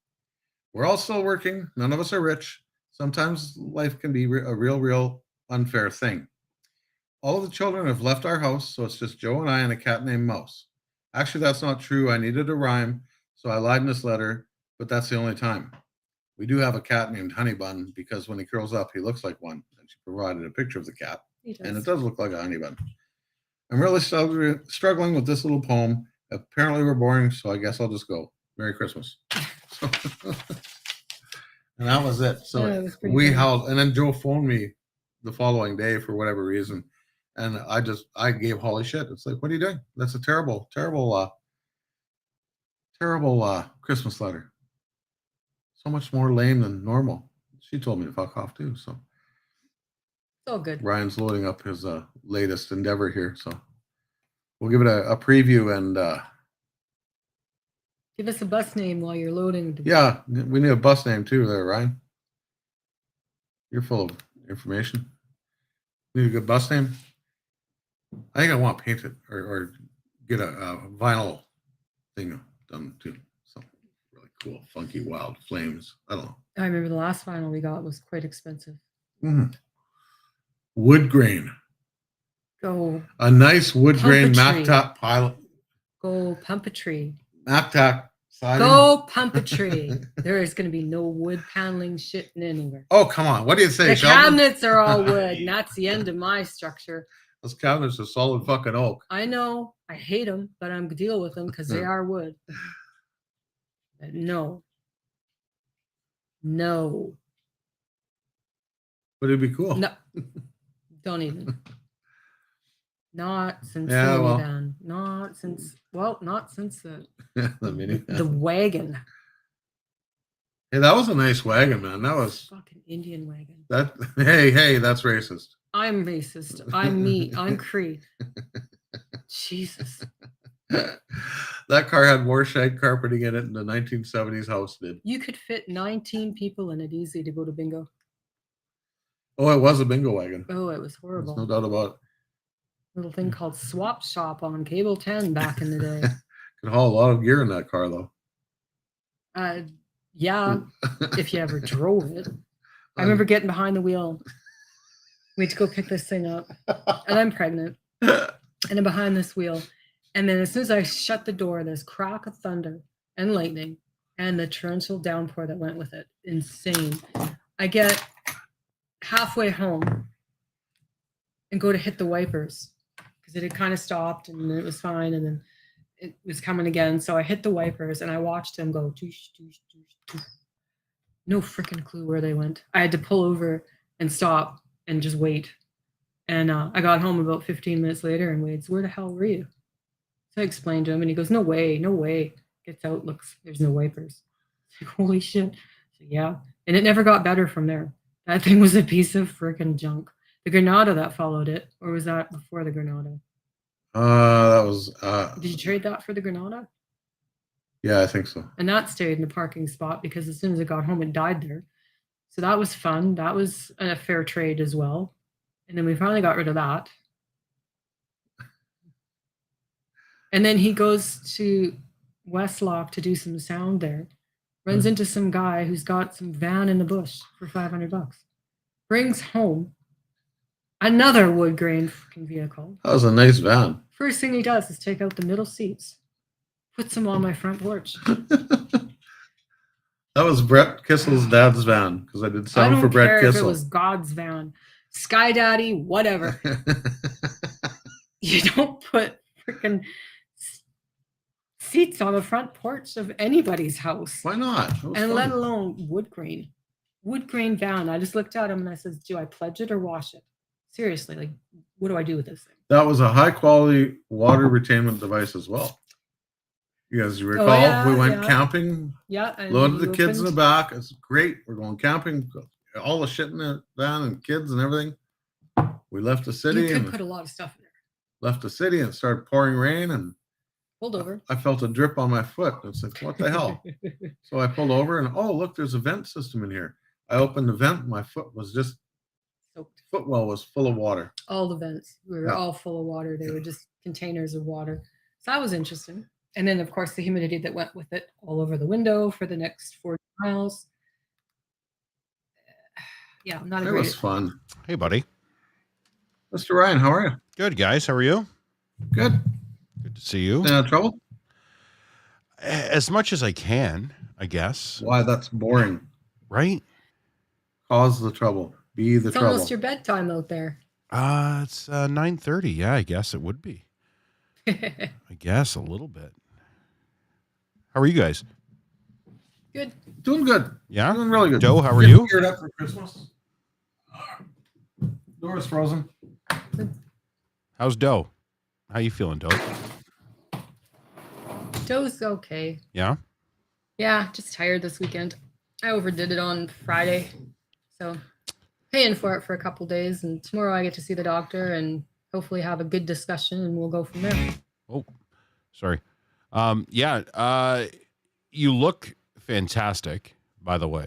S1: We're all still working. None of us are rich. Sometimes life can be a real unfair thing. All of the children have left our house, so it's just Joe and I and a cat named Mouse. Actually, that's not true. I needed a rhyme, so I lied in this letter, but that's the only time. We do have a cat named Honeybun because when he curls up, he looks like one. And she provided a picture of the cat,
S2: He does.
S1: and it does look like a honeybun. I'm really struggling with this little poem. Apparently, we're boring, so I guess I'll just go. Merry Christmas. And that was it. So
S2: Yeah, it was pretty
S1: we
S2: good.
S1: howled, and then Joe phoned me the following day for whatever reason, and I gave Holly shit. It's like, what are you doing? That's a terrible Christmas letter. So much more lame than normal. She told me to fuck off too. So
S2: It's all good.
S1: Ryan's loading up his latest endeavor here. So we'll give it a preview and
S2: Give us a bus name while you're loading.
S1: yeah, we need a bus name too there, Ryan. You're full of information. Need a good bus name? I think I want to paint it or get a vinyl thing done too. Something really cool, funky, wild flames. I don't know.
S2: I remember the last vinyl we got was quite expensive.
S1: Wood grain.
S2: Go
S1: A nice wood grain
S2: Pumpetry.
S1: Mactap pilot.
S2: Go Pumpetry.
S1: Mactap siding.
S2: Go Pumpetry. There is going to be no wood paneling shit anywhere.
S1: Oh, come on. What do you say,
S2: The
S1: Sheldon?
S2: cabinets are all wood, and that's the end of my structure.
S1: Those cabinets are solid fucking oak.
S2: I know I hate them, but I'm deal with them because they are wood. But no.
S1: But it'd be cool.
S2: No. Don't even. Not since
S1: Yeah,
S2: the
S1: well.
S2: minivan. Not since the
S1: The mini.
S2: the wagon.
S1: Hey, that was a nice wagon, man. That was
S2: Fucking Indian wagon.
S1: that. Hey, that's racist.
S2: I'm racist. I'm me. I'm Cree. Jesus.
S1: That car had more shag carpeting in it than the 1970s house did.
S2: You could fit 19 people in it easy to go to bingo.
S1: Oh, it was a bingo wagon.
S2: Oh, it was
S1: There's
S2: horrible.
S1: no doubt about it.
S2: Little thing called Swap Shop on Cable 10 back in the day.
S1: Could haul a lot of gear in that car, though.
S2: Yeah, if you ever drove it. I remember getting behind the wheel. We had to go pick this thing up. And I'm pregnant. And I'm behind this wheel. And then as soon as I shut the door, there's crack of thunder and lightning and the torrential downpour that went with it. Insane. I get halfway home and go to hit the wipers because it had kind of stopped and it was fine, and then it was coming again. So I hit the wipers and I watched them go. Doosh, doosh, doosh, doosh. No freaking clue where they went. I had to pull over and stop and just wait. And I got home about 15 minutes later, and Wade's, where the hell were you? So I explained to him, and he goes, no way, no way. Gets out, looks, there's no wipers. Like, holy shit. So, yeah. And it never got better from there. That thing was a piece of freaking junk. The Granada that followed it, or was that before the Granada?
S1: That was
S2: Did you trade that for the Granada?
S1: yeah, I think so.
S2: And that stayed in the parking spot because as soon as it got home, it died there. So that was fun. That was a fair trade as well. And then we finally got rid of that. And then he goes to Westlock to do some sound there. Runs into some guy who's got some van in the bush for $500. Brings home another wood grain freaking vehicle.
S1: That was a nice van.
S2: First thing he does is take out the middle seats, puts them on my front porch.
S1: That was Brett Kissel's dad's van because I did
S2: I
S1: sound
S2: don't
S1: for Brett
S2: care if it
S1: Kissel.
S2: was God's van, Sky Daddy, whatever. You don't put freaking seats on the front porch of anybody's house,
S1: Why not? That was
S2: and
S1: fun.
S2: let alone wood grain van. I just looked at him and I says, do I pledge it or wash it? Seriously, like, what do I do with this thing?
S1: That was a high quality water retainment device as well. You guys recall
S2: yeah,
S1: we went
S2: yeah.
S1: camping,
S2: Yeah, and
S1: loaded
S2: you
S1: the kids in the
S2: opened-
S1: back. It's great. We're going camping, all the shit in the van and kids and everything. We left the
S2: You
S1: city
S2: could
S1: and
S2: put a lot of stuff in there.
S1: left the city and it started pouring rain and
S2: Hold over.
S1: I felt a drip on my foot. It's like, what the hell? So I pulled over and oh look, there's a vent system in here. I opened the vent, my foot was just
S2: Soaked.
S1: footwell was full of water.
S2: All the vents were
S1: Yeah.
S2: all full of water. They were just containers of water. So that was interesting. And then, of course, the humidity that went with it all over the window for the next 40 miles. Yeah, not a
S1: It
S2: great.
S1: was fun.
S4: Hey, buddy.
S1: Mr. Ryan, how are you?
S4: Good, guys. How are you?
S1: Good.
S4: Good to see you.
S1: Trouble?
S4: As much as I can, I guess.
S1: Why that's boring.
S4: Right?
S1: Cause the trouble. Be the
S2: It's
S1: trouble.
S2: almost your bedtime out there.
S4: It's 9:30. Yeah, I guess it would be. I guess a little bit. How are you guys?
S2: Good.
S1: Doing good.
S4: Yeah?
S1: Doing really good.
S4: Joe, how are you?
S1: Geared up for Christmas. Door's frozen.
S4: How's Doe? How you feeling, Doe?
S2: Joe's okay.
S4: Yeah?
S2: Yeah, just tired this weekend. I overdid it on Friday. So paying for it for a couple days. And tomorrow I get to see the doctor and hopefully have a good discussion and we'll go from there.
S4: Oh, sorry. You look fantastic, by the way.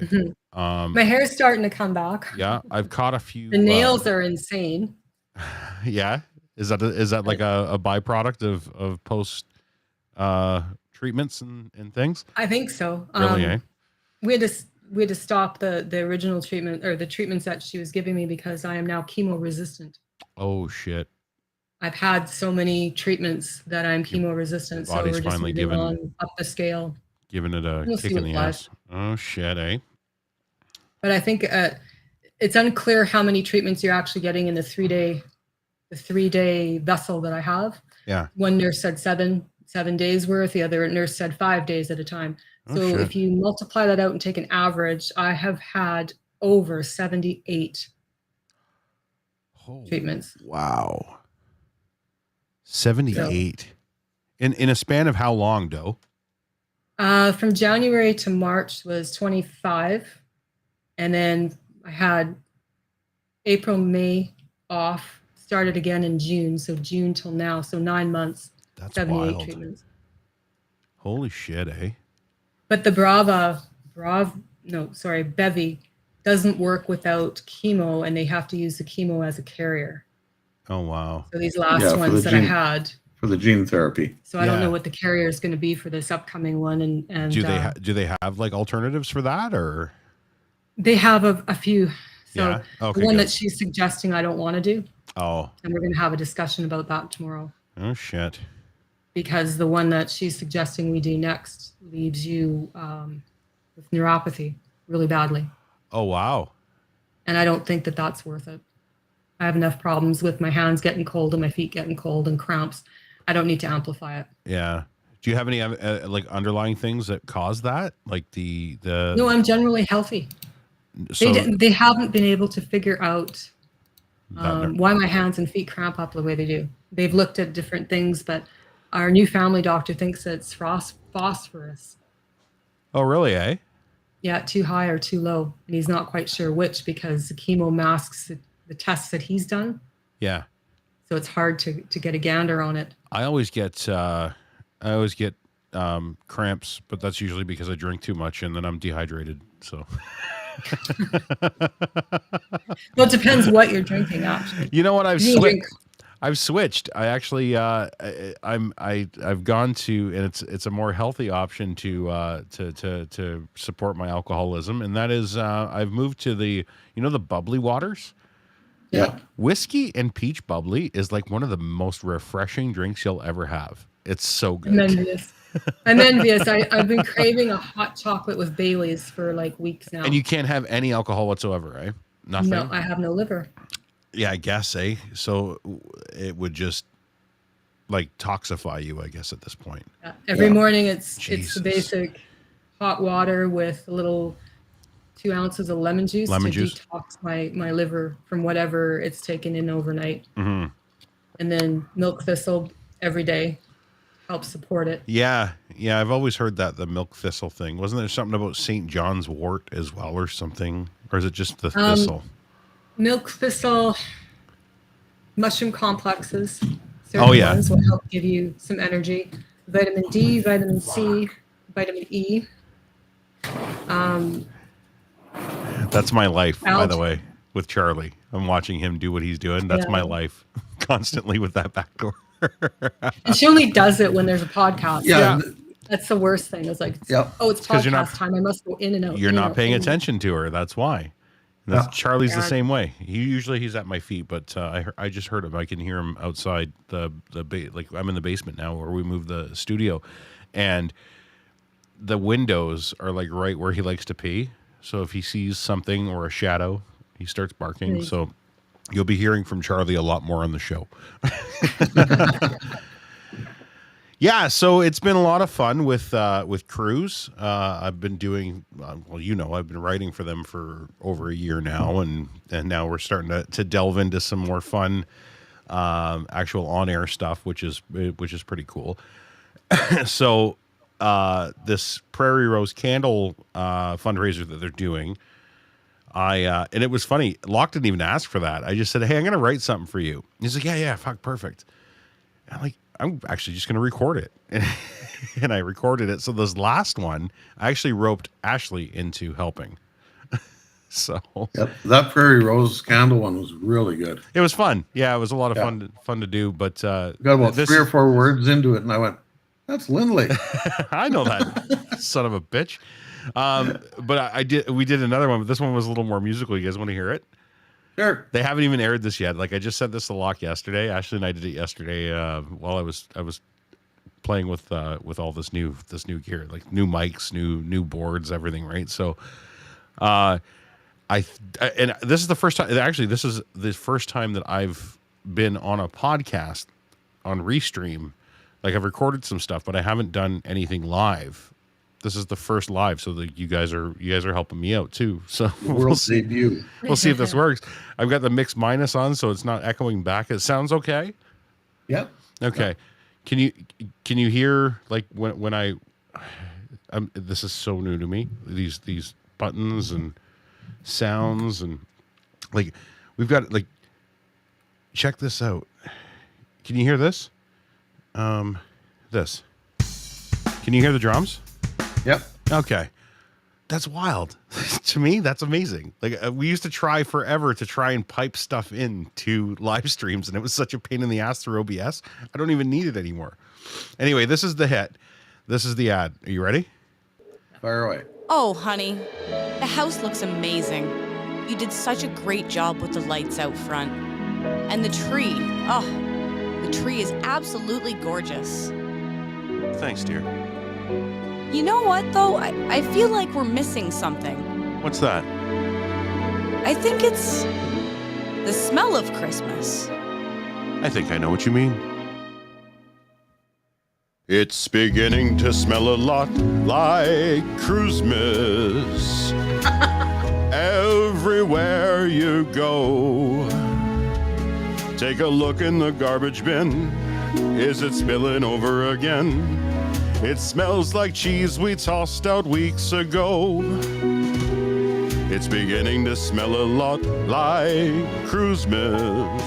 S2: My hair's starting to come back.
S4: Yeah, I've caught a few.
S2: The nails are insane.
S4: Yeah. Is that like a byproduct of post treatments and things?
S2: I think so.
S4: Really, eh?
S2: We had to stop the original treatment or the treatments that she was giving me because I am now chemo resistant.
S4: Oh shit.
S2: I've had so many treatments that I'm chemo resistant. So
S4: body's
S2: we're just
S4: finally
S2: moving
S4: given-
S2: on up the scale.
S4: Giving it a
S2: We'll
S4: kick
S2: see
S4: in
S2: what
S4: the
S2: flies.
S4: ass. Oh shit, eh?
S2: But I think it's unclear how many treatments you're actually getting in the 3-day vessel that I have.
S4: Yeah.
S2: One nurse said seven days worth. The other nurse said 5 days at a time.
S4: Oh,
S2: So
S4: shit.
S2: if you multiply that out and take an average, I have had over 78
S4: Oh,
S2: treatments.
S4: wow. 78. In a span of how long, Doe?
S2: From January to March was 25. And then I had April, May off, started again in June. So June till now. So 9 months,
S4: That's
S2: 78
S4: wild.
S2: treatments.
S4: Holy shit, eh?
S2: But the Bevi doesn't work without chemo, and they have to use the chemo as a carrier.
S4: Oh wow.
S2: So these last
S1: Yeah, for
S2: ones
S1: the
S2: that I
S1: gene-
S2: had.
S1: For the gene therapy.
S2: So I don't
S4: Yeah.
S2: know what the carrier is going to be for this upcoming one. And
S4: Do they have like alternatives for that or?
S2: they have a few. So
S4: Yeah. Okay.
S2: the one
S4: good.
S2: that she's suggesting I don't want to do.
S4: Oh.
S2: And we're going to have a discussion about that tomorrow.
S4: Oh shit.
S2: Because the one that she's suggesting we do next leaves you with neuropathy really badly.
S4: Oh wow.
S2: And I don't think that that's worth it. I have enough problems with my hands getting cold and my feet getting cold and cramps. I don't need to amplify it.
S4: Yeah. Do you have any like underlying things that cause that? Like the
S2: No, I'm generally healthy.
S4: so
S2: They haven't been able to figure out
S4: that-
S2: why my hands and feet cramp up the way they do. They've looked at different things, but our new family doctor thinks it's phosphorus.
S4: oh really, eh?
S2: Yeah, too high or too low. And he's not quite sure which because the chemo masks the tests that he's done.
S4: Yeah.
S2: So it's hard to get a gander on it.
S4: I always get cramps, but that's usually because I drink too much and then I'm dehydrated. So
S2: Well, it depends what you're drinking, actually.
S4: you know what, I've
S2: You
S4: switched.
S2: drink-
S4: I've switched. I actually I've gone to, and it's a more healthy option to support my alcoholism, and that is I've moved to the the bubbly waters.
S1: Yeah.
S4: Whiskey and peach bubbly is like one of the most refreshing drinks you'll ever have. It's so good.
S2: I'm envious. I'm envious. I've been craving a hot chocolate with Bailey's for like weeks now.
S4: And you can't have any alcohol whatsoever, right? Nothing.
S2: No, I have no liver.
S4: Yeah, I guess, eh? So it would just like toxify you, I guess, at this point.
S2: Every
S1: Yeah.
S2: morning it's
S4: Jesus.
S2: the basic hot water with a little 2 ounces of lemon juice
S4: Lemon
S2: to
S4: juice.
S2: detox my liver from whatever it's taken in overnight.
S4: Hmm.
S2: And then milk thistle every day helps support it.
S4: Yeah, I've always heard that the milk thistle thing. Wasn't there something about St. John's wort as well, or something? Or is it just the thistle?
S2: Milk thistle, mushroom complexes,
S4: Oh, yeah.
S2: ones will help give you some energy. Vitamin D, vitamin C, vitamin E.
S4: That's my life, by the
S2: Algae.
S4: way, with Charlie. I'm watching him do what he's doing. That's
S2: Yeah.
S4: my life, constantly with that back door.
S2: And she only does it when there's a podcast.
S1: Yeah.
S2: That's the worst thing. It's like,
S1: Yeah.
S2: oh, it's
S4: 'cause you're
S2: podcast
S4: not-
S2: time. I must go in and out.
S4: You're
S2: in and
S4: not
S2: out,
S4: paying
S2: in and out.
S4: attention to her. That's why. That's,
S1: Yeah.
S4: Charlie's the
S2: Yeah.
S4: same way. He's at my feet, but I just heard him. I can hear him outside like I'm in the basement now where we moved the studio, and the windows are like right where he likes to pee. So if he sees something or a shadow, he starts barking.
S2: Nice.
S4: So you'll be hearing from Charlie a lot more on the show. Yeah, so it's been a lot of fun with Cruise. I've been doing I've been writing for them for over a year now, and now we're starting to delve into some more fun actual on-air stuff, which is pretty cool. So this Prairie Rose Candle fundraiser that they're doing, and it was funny. Locke didn't even ask for that. I just said, "Hey, I'm going to write something for you." He's like, "Yeah, fuck, perfect." And I'm actually just going to record it. And I recorded it. So this last one, I actually roped Ashley into helping. So
S1: Yep. That Prairie Rose candle one was really good.
S4: it was fun. Yeah, it was a lot of
S1: Yeah.
S4: fun to do. But
S1: Got about
S4: this-
S1: 3 or 4 words into it, and I went, "That's Lindley."
S4: I know that son of a bitch. But we did another one, but this one was a little more musical. You guys want to hear it?
S1: Sure.
S4: They haven't even aired this yet. Like I just sent this to Locke yesterday. Ashley and I did it yesterday while I was playing with all this new gear, like new mics, new boards, everything, right? So and this is the first time, actually this is the first time that I've been on a podcast on Restream. Like I've recorded some stuff, but I haven't done anything live. This is the first live, so that you guys are helping me out too. So
S1: World debut.
S4: We'll see if this works. I've got the mix minus on, so it's not echoing back. It sounds okay.
S1: Yep.
S4: Okay. Can you hear like when this is so new to me, these buttons and sounds, and like we've got like, check this out. Can you hear this? This. Can you hear the drums?
S1: Yep.
S4: Okay. That's wild. To me, that's amazing. Like we used to try forever to try and pipe stuff into live streams, and it was such a pain in the ass through OBS. I don't even need it anymore. Anyway, this is the hit. This is the ad. Are you ready?
S1: Fire away.
S5: Oh, honey, the house looks amazing. You did such a great job with the lights out front. And the tree, the tree is absolutely gorgeous.
S4: Thanks, dear.
S5: You know what, though? I feel like we're missing something.
S4: What's that?
S5: I think it's the smell of Christmas.
S4: I think I know what you mean. It's beginning to smell a lot like Christmas. Everywhere you go, take a look in the garbage bin. Is it spilling over again? It smells like cheese we tossed out weeks ago. It's beginning to smell a lot like Christmas.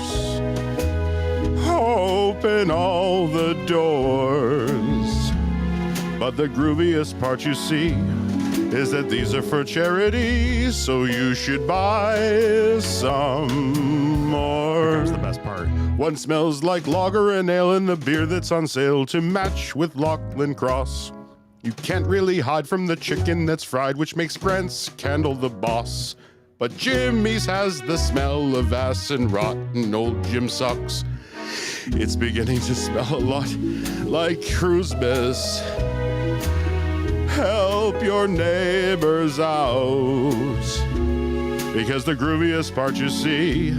S4: Open all the doors. But the grooviest part you see is that these are for charity, so you should buy some more. That's the best part. One smells like lager and ale in the beer that's on sale to match with Lachlan Cross. You can't really hide from the chicken that's fried, which makes Brent's candle the boss. But Jimmy's has the smell of ass and rotten old gym socks. It's beginning to smell a lot like Christmas. Help your neighbors out. Because the grooviest part you see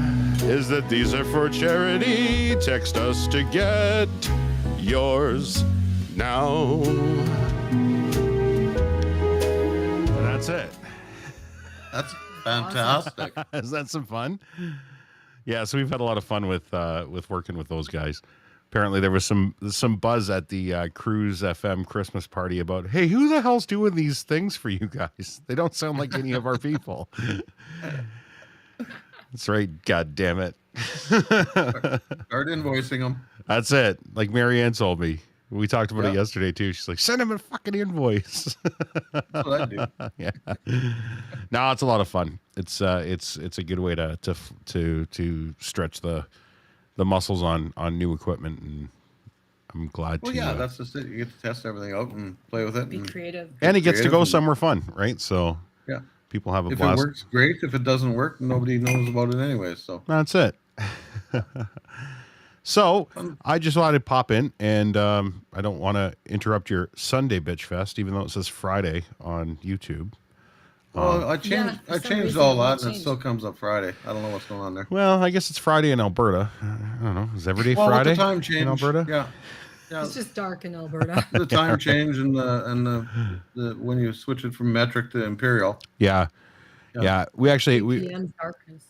S4: is that these are for charity. Text us to get yours now. That's it.
S1: That's fantastic.
S4: Is that some fun? Yeah, so we've had a lot of fun with working with those guys. Apparently, there was some buzz at the Cruise FM Christmas party about, hey, who the hell's doing these things for you guys? They don't sound like any of our people. That's right. God damn it.
S1: Start invoicing them.
S4: That's it. Like Marianne told me. We talked about it
S1: Yeah.
S4: yesterday too. She's like, send him a fucking invoice.
S1: That's what I do.
S4: Yeah. No, it's a lot of fun. It's a good way to stretch the muscles on new equipment, and I'm glad
S1: Well,
S4: to.
S1: yeah, that's just it. You get to test everything out and play with it.
S2: Be creative.
S4: and it gets to
S1: creative
S4: go
S1: and-
S4: somewhere fun, right? So
S1: Yeah.
S4: people have a
S1: If
S4: blast.
S1: it works, great. If it doesn't work, nobody knows about it anyway. So
S4: That's it. So I just wanted to pop in, and I don't want to interrupt your Sunday Bitch Fest, even though it says Friday on YouTube.
S1: well, I changed.
S2: for
S1: I
S2: some
S1: changed
S2: reason
S1: all
S2: it
S1: that,
S2: won't
S1: and it
S2: change.
S1: still comes up Friday. I don't know what's going on there.
S4: Well, I guess it's Friday in Alberta. I don't know. Is every day
S1: Well, with
S4: Friday
S1: the time change
S4: in Alberta?
S1: Yeah, yeah.
S2: It's just dark in Alberta.
S1: The time change and the when you switch it from metric to imperial.
S4: Yeah.
S1: Yeah.
S4: Yeah. We actually
S2: PM darkness.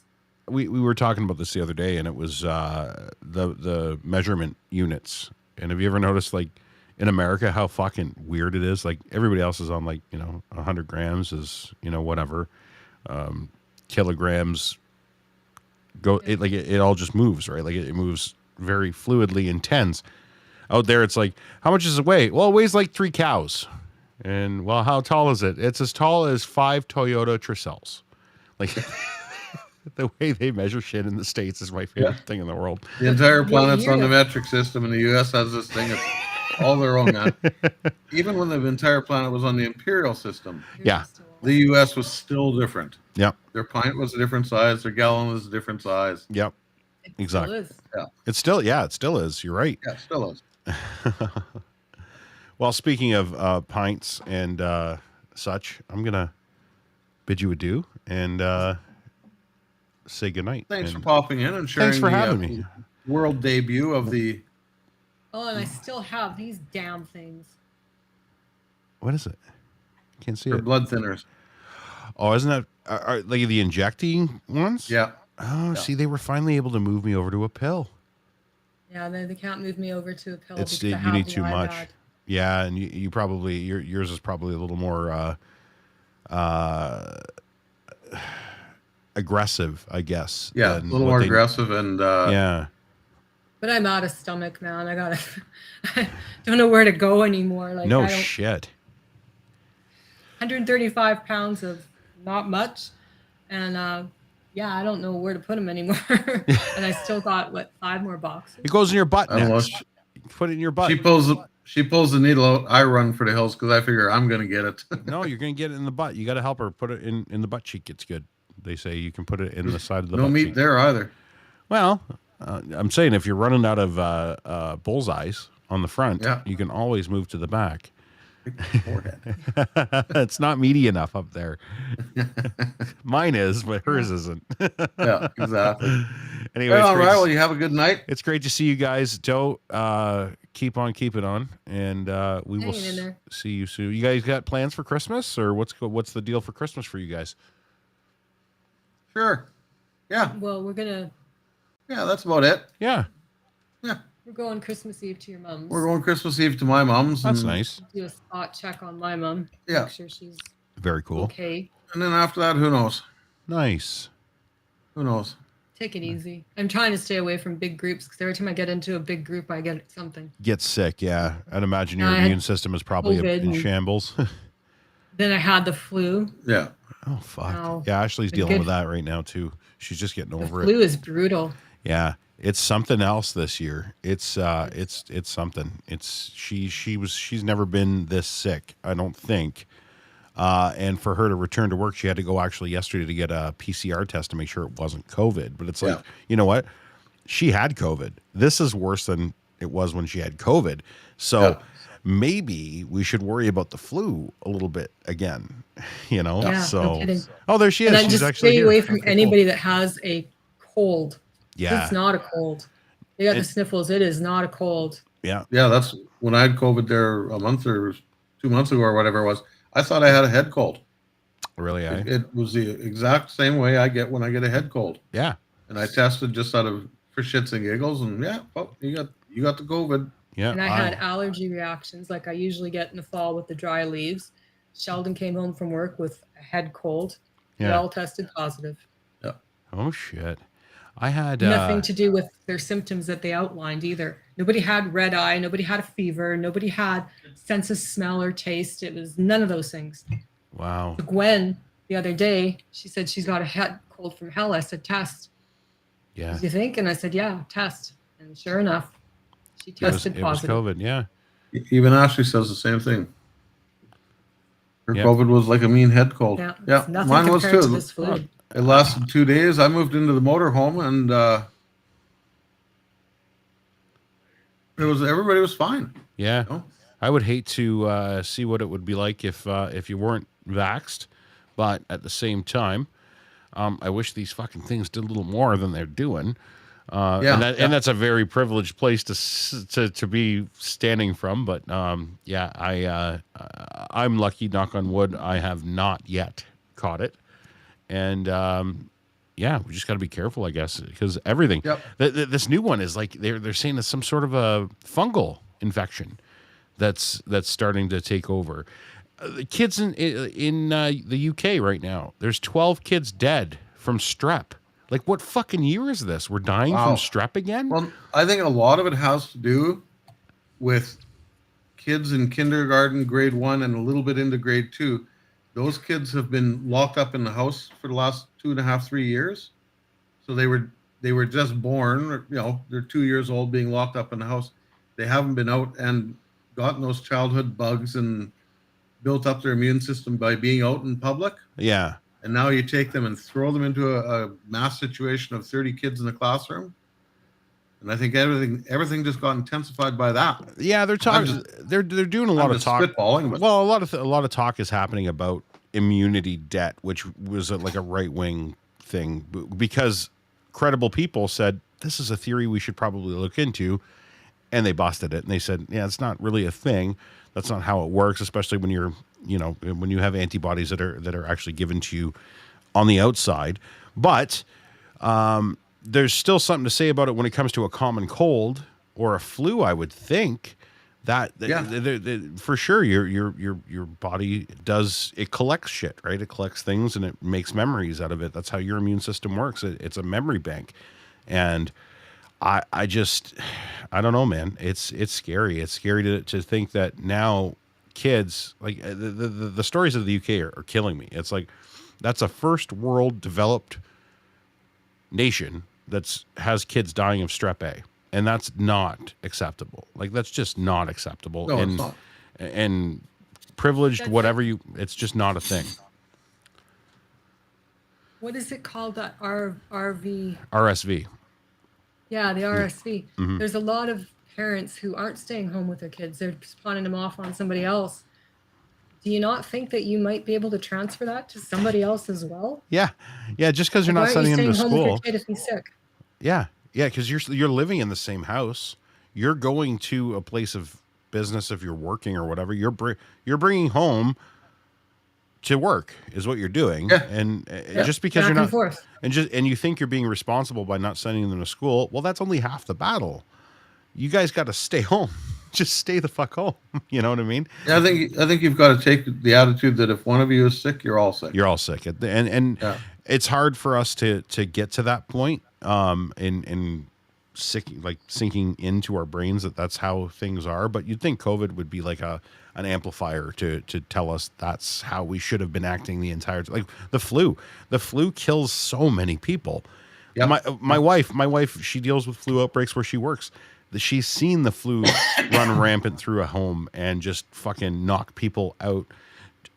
S4: we were talking about this the other day, and it was the measurement units. And have you ever noticed, like, in America, how fucking weird it is? Like, everybody else is on, like, 100 grams is, whatever. Kilograms go, it all just moves, right? Like, it moves very fluidly in tens. Out there, it's like, how much does it weigh? Well, it weighs like 3 cows. And, well, how tall is it? It's as tall as 5 Toyota Tercels. Like, the way they measure shit in the States is my favorite thing in the world.
S1: The entire planet's on the
S2: yeah.
S1: metric system, and the U.S. has this thing. It's all their own, man. Even when the entire planet was on the imperial system,
S4: Yeah.
S1: the U.S. was still different.
S4: Yep.
S1: Their pint was a different size. Their gallon was a different size.
S4: Yep.
S2: It
S4: Exactly.
S2: still is.
S4: It's still, it still is. You're right.
S1: Yeah, it still is.
S4: Well, speaking of pints and such, I'm going to bid you adieu and say goodnight.
S1: Thanks for
S4: And
S1: popping in and sharing.
S4: Thanks for
S1: the,
S4: having me.
S1: World debut of the.
S2: Oh, and I still have these damn things.
S4: What is it? Can't see
S1: For
S4: it.
S1: blood thinners.
S4: Oh, isn't that are like the injecting ones?
S1: Yeah.
S4: Oh,
S1: Yeah.
S4: see, they were finally able to move me over to a pill.
S2: Yeah, they can't move me over to a pill
S4: It's
S2: because I
S4: you
S2: have
S4: need
S2: the
S4: too much.
S2: iPad.
S4: Yeah, and you probably yours is probably a little more aggressive, I guess.
S1: Yeah. A
S4: than
S1: little
S4: what
S1: more
S4: they-
S1: aggressive and.
S4: Yeah.
S2: But I'm out of stomach, man. I gotta. I don't know where to go anymore. Like
S4: No
S2: I don't,
S4: shit.
S2: 135 pounds of not much, and yeah, I don't know where to put them anymore. And I still got 5 more boxes.
S4: It goes in your butt
S1: I don't know.
S4: next. Put it in your butt.
S1: She pulls the needle out. I run for the hills because I figure I'm gonna get it.
S4: No, you're gonna get it in the butt. You got to help her put it in the butt cheek. It's good. They say you can put it in the side of the
S1: No
S4: butt
S1: meat
S4: cheek.
S1: there either.
S4: Well, I'm saying if you're running out of bullseyes on the front,
S1: Yeah.
S4: you can always move to the back.
S1: Pick the forehead.
S4: It's not meaty enough up there. Mine is, but hers isn't.
S1: Yeah, exactly.
S4: Anyway,
S1: All right. Well, you have a good night.
S4: it's great to see you guys. Joe, keep on keeping on, and we will
S2: Hanging in there.
S4: see you soon. You guys got plans for Christmas, or what's the deal for Christmas for you guys?
S1: Sure. Yeah.
S2: Well,
S1: Yeah. That's about it.
S4: Yeah,
S2: we're going Christmas Eve to your mom's.
S1: We're going Christmas Eve to my mom's.
S4: that's
S1: and,
S4: nice.
S2: Do a spot check on my mom.
S1: Yeah.
S2: Make sure she's
S4: Very cool.
S2: okay.
S1: And then after that, who knows?
S4: Nice.
S1: Who knows?
S2: Take it easy. I'm trying to stay away from big groups because every time I get into a big group, I get something.
S4: Get sick, yeah. I'd imagine your
S2: I had
S4: immune system is probably
S2: COVID
S4: in
S2: and-
S4: shambles.
S2: Then I had the flu.
S1: Yeah.
S4: Oh fuck.
S2: Wow.
S4: Yeah, Ashley's
S2: The
S4: dealing
S2: good-
S4: with that right now too. She's just getting
S2: The
S4: over it.
S2: flu is brutal.
S4: Yeah, it's something else this year. It's something. She's never been this sick, I don't think. And for her to return to work, she had to go actually yesterday to get a PCR test to make sure it wasn't COVID. But it's like,
S1: Yeah.
S4: you know what? She had COVID. This is worse than it was when she had COVID. So
S1: Yeah.
S4: maybe we should worry about the flu a little bit again. You know?
S2: Yeah, no
S4: So
S2: kidding.
S4: oh, there she is.
S2: And then
S4: She's
S2: just
S4: actually
S2: stay
S4: here.
S2: away from
S4: Okay, cool.
S2: anybody that has a cold.
S4: Yeah.
S2: It's not a cold. They got the
S4: It-
S2: sniffles. It is not a cold.
S4: Yeah.
S1: Yeah. That's when I had COVID there a month or 2 months ago or whatever it was. I thought I had a head cold.
S4: Really, eh?
S1: It was the exact same way I get when I get a head cold.
S4: Yeah.
S1: And I tested just out of for shits and giggles, and yeah, well, you got the COVID.
S4: Yeah.
S2: And I had allergy reactions like I usually get in the fall with the dry leaves. Sheldon came home from work with a head cold. They
S4: yeah.
S2: all tested positive.
S4: Oh shit. I had
S2: Nothing to do with their symptoms that they outlined either. Nobody had red eye. Nobody had a fever. Nobody had sense of smell or taste. It was none of those things.
S4: wow.
S2: Gwen, the other day, she said she's got a head cold from hell. I said, test.
S4: Yeah.
S2: Do you think? And I said, yeah, test. And sure enough, she
S4: It was,
S2: tested
S4: it was
S2: positive.
S4: COVID. Yeah.
S1: Even Ashley says the same thing. Her
S4: Yeah.
S1: COVID was like a mean head cold.
S2: Yeah,
S1: Yeah,
S2: it's nothing
S1: mine was
S2: compared to
S1: too.
S2: this flu.
S1: It lasted 2 days. I moved into the motorhome, and everybody was fine.
S4: Yeah.
S1: You know?
S4: I would hate to see what it would be like if you weren't vaxxed, but at the same time, I wish these fucking things did a little more than they're doing.
S1: Yeah,
S4: And that's a very privileged place to be standing from. But yeah, I'm lucky. Knock on wood, I have not yet caught it, and yeah, we just got to be careful, I guess, because everything.
S1: Yep.
S4: This new one is like they're saying it's some sort of a fungal infection that's starting to take over. The kids in the UK right now, there's 12 kids dead from strep. Like, what fucking year is this? We're dying
S1: Wow.
S4: from strep again?
S1: Well, I think a lot of it has to do with kids in kindergarten, grade 1, and a little bit into grade 2. Those kids have been locked up in the house for the last 2.5, 3 years. So they were just born, you know, they're 2 years old being locked up in the house. They haven't been out and gotten those childhood bugs and built up their immune system by being out in public.
S4: Yeah.
S1: And now you take them and throw them into a mass situation of 30 kids in the classroom. And I think everything just got intensified by that.
S4: Yeah, they're talking. They're doing a lot
S1: I'm
S4: of
S1: just
S4: talk.
S1: spitballing, but
S4: Well, a lot of talk is happening about immunity debt, which was like a right wing thing, because credible people said this is a theory we should probably look into, and they busted it and they said, yeah, it's not really a thing. That's not how it works, especially when when you have antibodies that are actually given to you on the outside. But there's still something to say about it when it comes to a common cold or a flu. I would think that for sure your body it collects shit, right? It collects things and it makes memories out of it. That's how your immune system works. It's a memory bank, and I don't know, man. It's scary. It's scary to think that now kids, like the stories of the UK are killing me. It's like that's a first world developed nation has kids dying of strep A, and that's not acceptable. Like that's just not acceptable.
S1: No,
S4: and
S1: it's not.
S4: and privileged,
S2: That's
S4: whatever it's just not a thing.
S2: What is it called? That RV?
S4: RSV.
S2: Yeah, the RSV.
S4: Mhm.
S2: There's a lot of parents who aren't staying home with their kids. They're just pawning them off on somebody else. do you not think that you might be able to transfer that to somebody else as well?
S4: Yeah. Just because you're
S2: Like,
S4: not
S2: why aren't you
S4: sending them to
S2: staying home with
S4: school.
S2: your kid if he's sick?
S4: Yeah, because you're living in the same house. You're going to a place of business if you're working or whatever. You're bringing home to work is what you're doing.
S1: Yeah.
S4: And just because
S2: Back
S4: you're
S2: and
S4: not
S2: forth.
S4: and you think you're being responsible by not sending them to school, well, that's only half the battle. You guys got to stay home. Just stay the fuck home. You know what I mean?
S1: Yeah, I think you've got to take the attitude that if one of you is sick, you're all sick.
S4: You're all sick. And
S1: Yeah.
S4: it's hard for us to get to that point in sick, like sinking into our brains that that's how things are. But you'd think COVID would be like an amplifier to tell us that's how we should have been acting the entire time. Like the flu kills so many people.
S1: Yep.
S4: My wife, she deals with flu outbreaks where she works. She's seen the flu run rampant through a home and just fucking knock people out.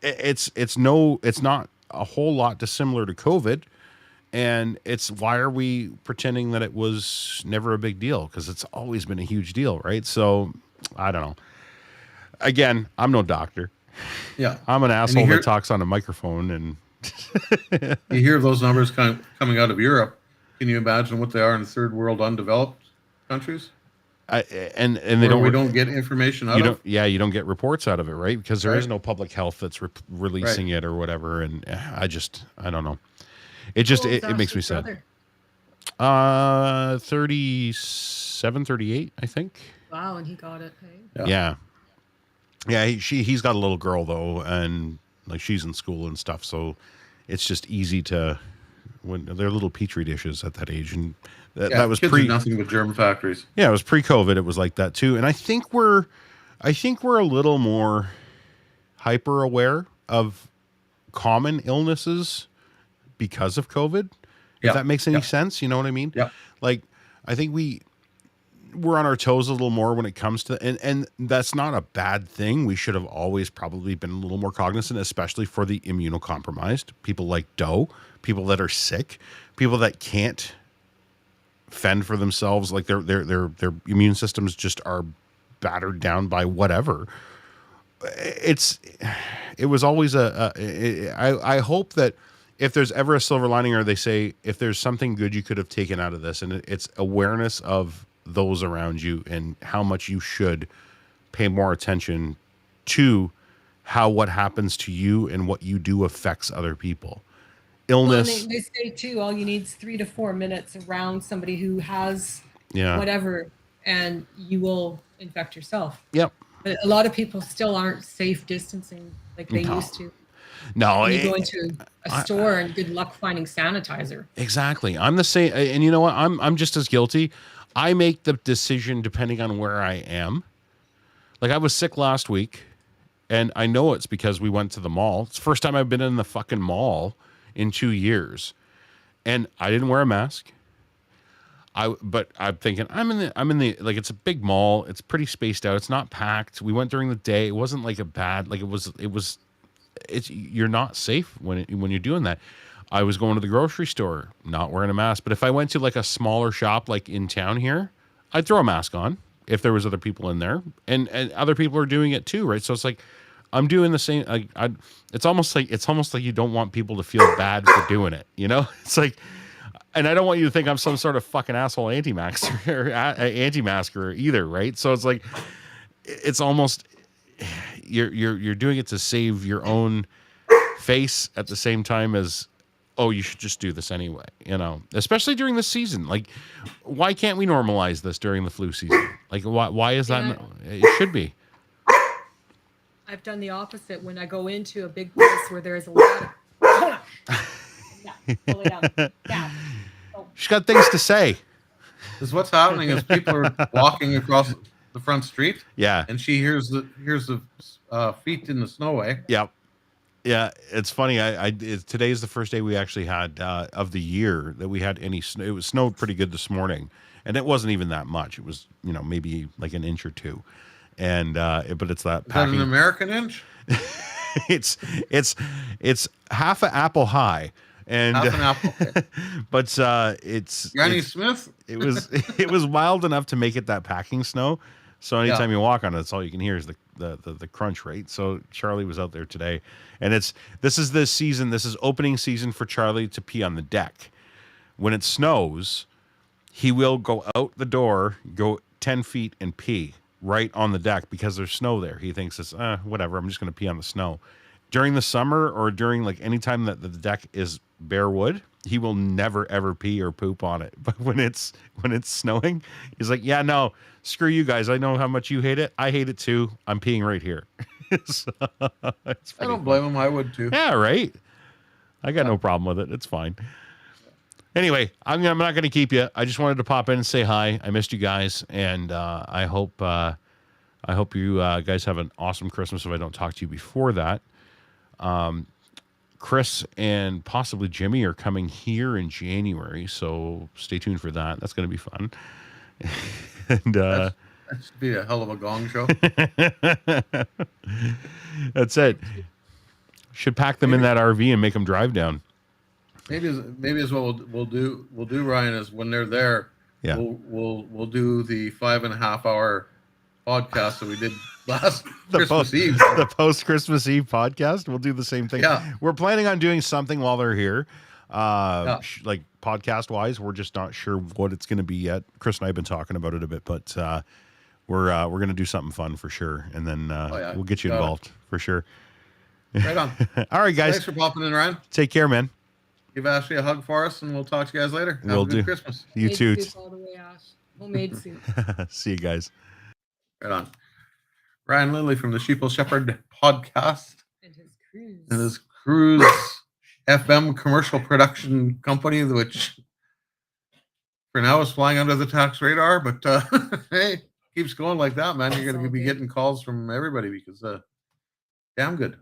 S4: It's not a whole lot dissimilar to COVID. And it's why are we pretending that it was never a big deal? Because it's always been a huge deal, right? So I don't know. Again, I'm no doctor.
S1: Yeah.
S4: I'm an asshole
S1: hear-
S4: that talks on a microphone and
S1: You hear those numbers coming out of Europe. Can you imagine what they are in third world undeveloped countries?
S4: and they
S1: Where
S4: don't
S1: we don't get information out
S4: you
S1: of?
S4: don't you don't get reports out of it, right? Because there is
S1: Right.
S4: no public health that's releasing it or whatever. And I don't know. It just
S2: What was
S4: it makes me
S2: Ashley's
S4: sad.
S2: brother?
S4: 37, 38, I think.
S2: Wow, and he got it. Hey?
S1: Yeah.
S4: Yeah. He's got a little girl though, and like she's in school and stuff, so it's just easy to when they're little petri dishes at that age, and that was
S1: kids
S4: pre.
S1: are nothing but germ factories.
S4: Yeah, it was pre-COVID. It was like that too, and I think we're a little more hyper aware of common illnesses because of COVID.
S1: Yeah.
S4: If that makes any
S1: Yeah.
S4: sense, you know what I mean?
S1: Yeah.
S4: Like I think we're on our toes a little more when it comes to and that's not a bad thing. We should have always probably been a little more cognizant, especially for the immunocompromised, people like Doe, people that are sick, people that can't fend for themselves, like their immune systems just are battered down by whatever. It was always I hope that if there's ever a silver lining, or they say if there's something good you could have taken out of this, and it's awareness of those around you and how much you should pay more attention to how what happens to you and what you do affects other people.
S2: Well, and
S4: Illness,
S2: they say too, all you need is 3 to 4 minutes around somebody who has
S4: yeah,
S2: whatever, and you will infect yourself.
S4: yep,
S2: But a lot of people still aren't safe distancing like they
S4: No.
S2: used to.
S4: no,
S2: You go into a store and good luck finding sanitizer.
S4: exactly. I'm the same, and you know what? I'm just as guilty. I make the decision depending on where I am. Like I was sick last week, and I know it's because we went to the mall. It's the first time I've been in the fucking mall in 2 years, and I didn't wear a mask. But I'm thinking I'm in the like it's a big mall. It's pretty spaced out. It's not packed. We went during the day. It wasn't like a bad like it was. It's you're not safe when you're doing that. I was going to the grocery store, not wearing a mask. But if I went to like a smaller shop like in town here, I'd throw a mask on if there was other people in there, and other people are doing it too, right? So it's like I'm doing the same. It's almost like you don't want people to feel bad for doing it, you know? It's like, and I don't want you to think I'm some sort of fucking asshole anti-masker either, right? So it's like it's almost you're doing it to save your own face at the same time as, oh, you should just do this anyway, you know, especially during the season. Like, why can't we normalize this during the flu season? Like, why is that? It should be.
S2: I've done the opposite when I go into a big place where there's a lot of. Yeah, pull it down. Yeah.
S4: She's got things to say.
S1: Because what's happening is people are walking across the front street,
S4: Yeah.
S1: and she hears the feet in the snow.
S4: Yep. Yeah, it's funny. Today's the first day we actually had of the year that we had any snow. It was snowed pretty good this morning, and it wasn't even that much. It was, maybe like an inch or two, and but it's that
S1: Is that
S4: packing.
S1: an American inch?
S4: it's half an apple high, and
S1: Half an apple. Okay.
S4: but it's
S1: Granny
S4: it's-
S1: Smith?
S4: it was wild enough to make it that packing snow, So anytime you walk on it, that's all you can hear is the crunch, right? So Charlie was out there today, and this is the season. This is opening season for Charlie to pee on the deck. When it snows, he will go out the door, go 10 feet, and pee right on the deck because there's snow there. He thinks it's whatever. I'm just going to pee on the snow. During the summer or during like any time that the deck is bare wood, he will never ever pee or poop on it. But when it's snowing, he's like, yeah, no, screw you guys. I know how much you hate it. I hate it too. I'm peeing right here. So, it's
S1: I don't blame him. I would too.
S4: Yeah, right. I got no problem with it. It's fine. Anyway, I'm not going to keep you. I just wanted to pop in and say hi. I missed you guys, and I hope you guys have an awesome Christmas. If I don't talk to you before that, Chris and possibly Jimmy are coming here in January, so stay tuned for that. That's going to be fun. And
S1: That should be a hell of a gong show.
S4: that's it. Should pack them in that RV and make them drive down.
S1: Maybe as well we'll do Ryan is when they're there.
S4: Yeah.
S1: We'll do the 5.5 hour podcast that we did last
S4: The
S1: Christmas Eve.
S4: The post Christmas Eve podcast. We'll do the same thing.
S1: Yeah.
S4: We're planning on doing something while they're here, like podcast wise. We're just not sure what it's going to be yet. Chris and I have been talking about it a bit, but we're going to do something fun for sure, and then we'll get you involved for sure.
S1: Right on.
S4: All right, guys.
S1: Thanks for popping in, Ryan.
S4: Take care, man.
S1: Give Ashley a hug for us, and we'll talk to you guys later. Have
S4: Will
S1: a good
S4: do.
S1: Christmas.
S4: You
S2: Made
S4: too.
S2: soup all the way, Ash. Homemade soup.
S4: See you guys.
S1: Right on. Ryan Lilly from the Sheeple Shepherd podcast
S2: And his cruise.
S1: and his Cruise FM commercial production company, which for now is flying under the tax radar, but hey, keeps going like that, man. You're
S2: It's
S1: going to
S2: all
S1: be
S2: good.
S1: getting calls from everybody because damn good.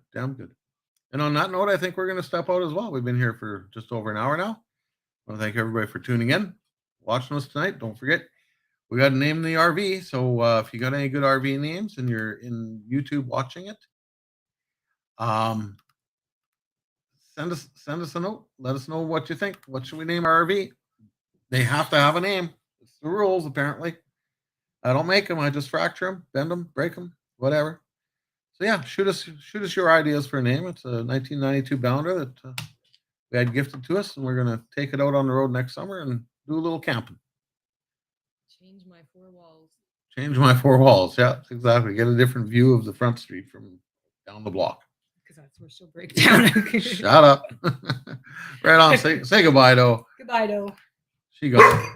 S1: And on that note, I think we're going to step out as well. We've been here for just over an hour now. I want to thank everybody for tuning in, watching us tonight. Don't forget, we got to name the RV. So if you got any good RV names and you're in YouTube watching it, send us a note. Let us know what you think. What should we name our RV? They have to have a name. It's the rules, apparently. I don't make them. I just fracture them, bend them, break them, whatever. So yeah, shoot us your ideas for a name. It's a 1992 Bounder that we had gifted to us, and we're gonna take it out on the road next summer and do a little camping.
S2: Change my four walls.
S1: Change my four walls. Yeah, exactly. Get a different view of the front street from down the block.
S2: Because that's where she'll break down.
S1: Shut up. Right on. Say goodbye, though.
S2: Goodbye, though.
S1: She gone.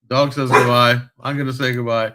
S1: Dog says goodbye. I'm gonna say goodbye.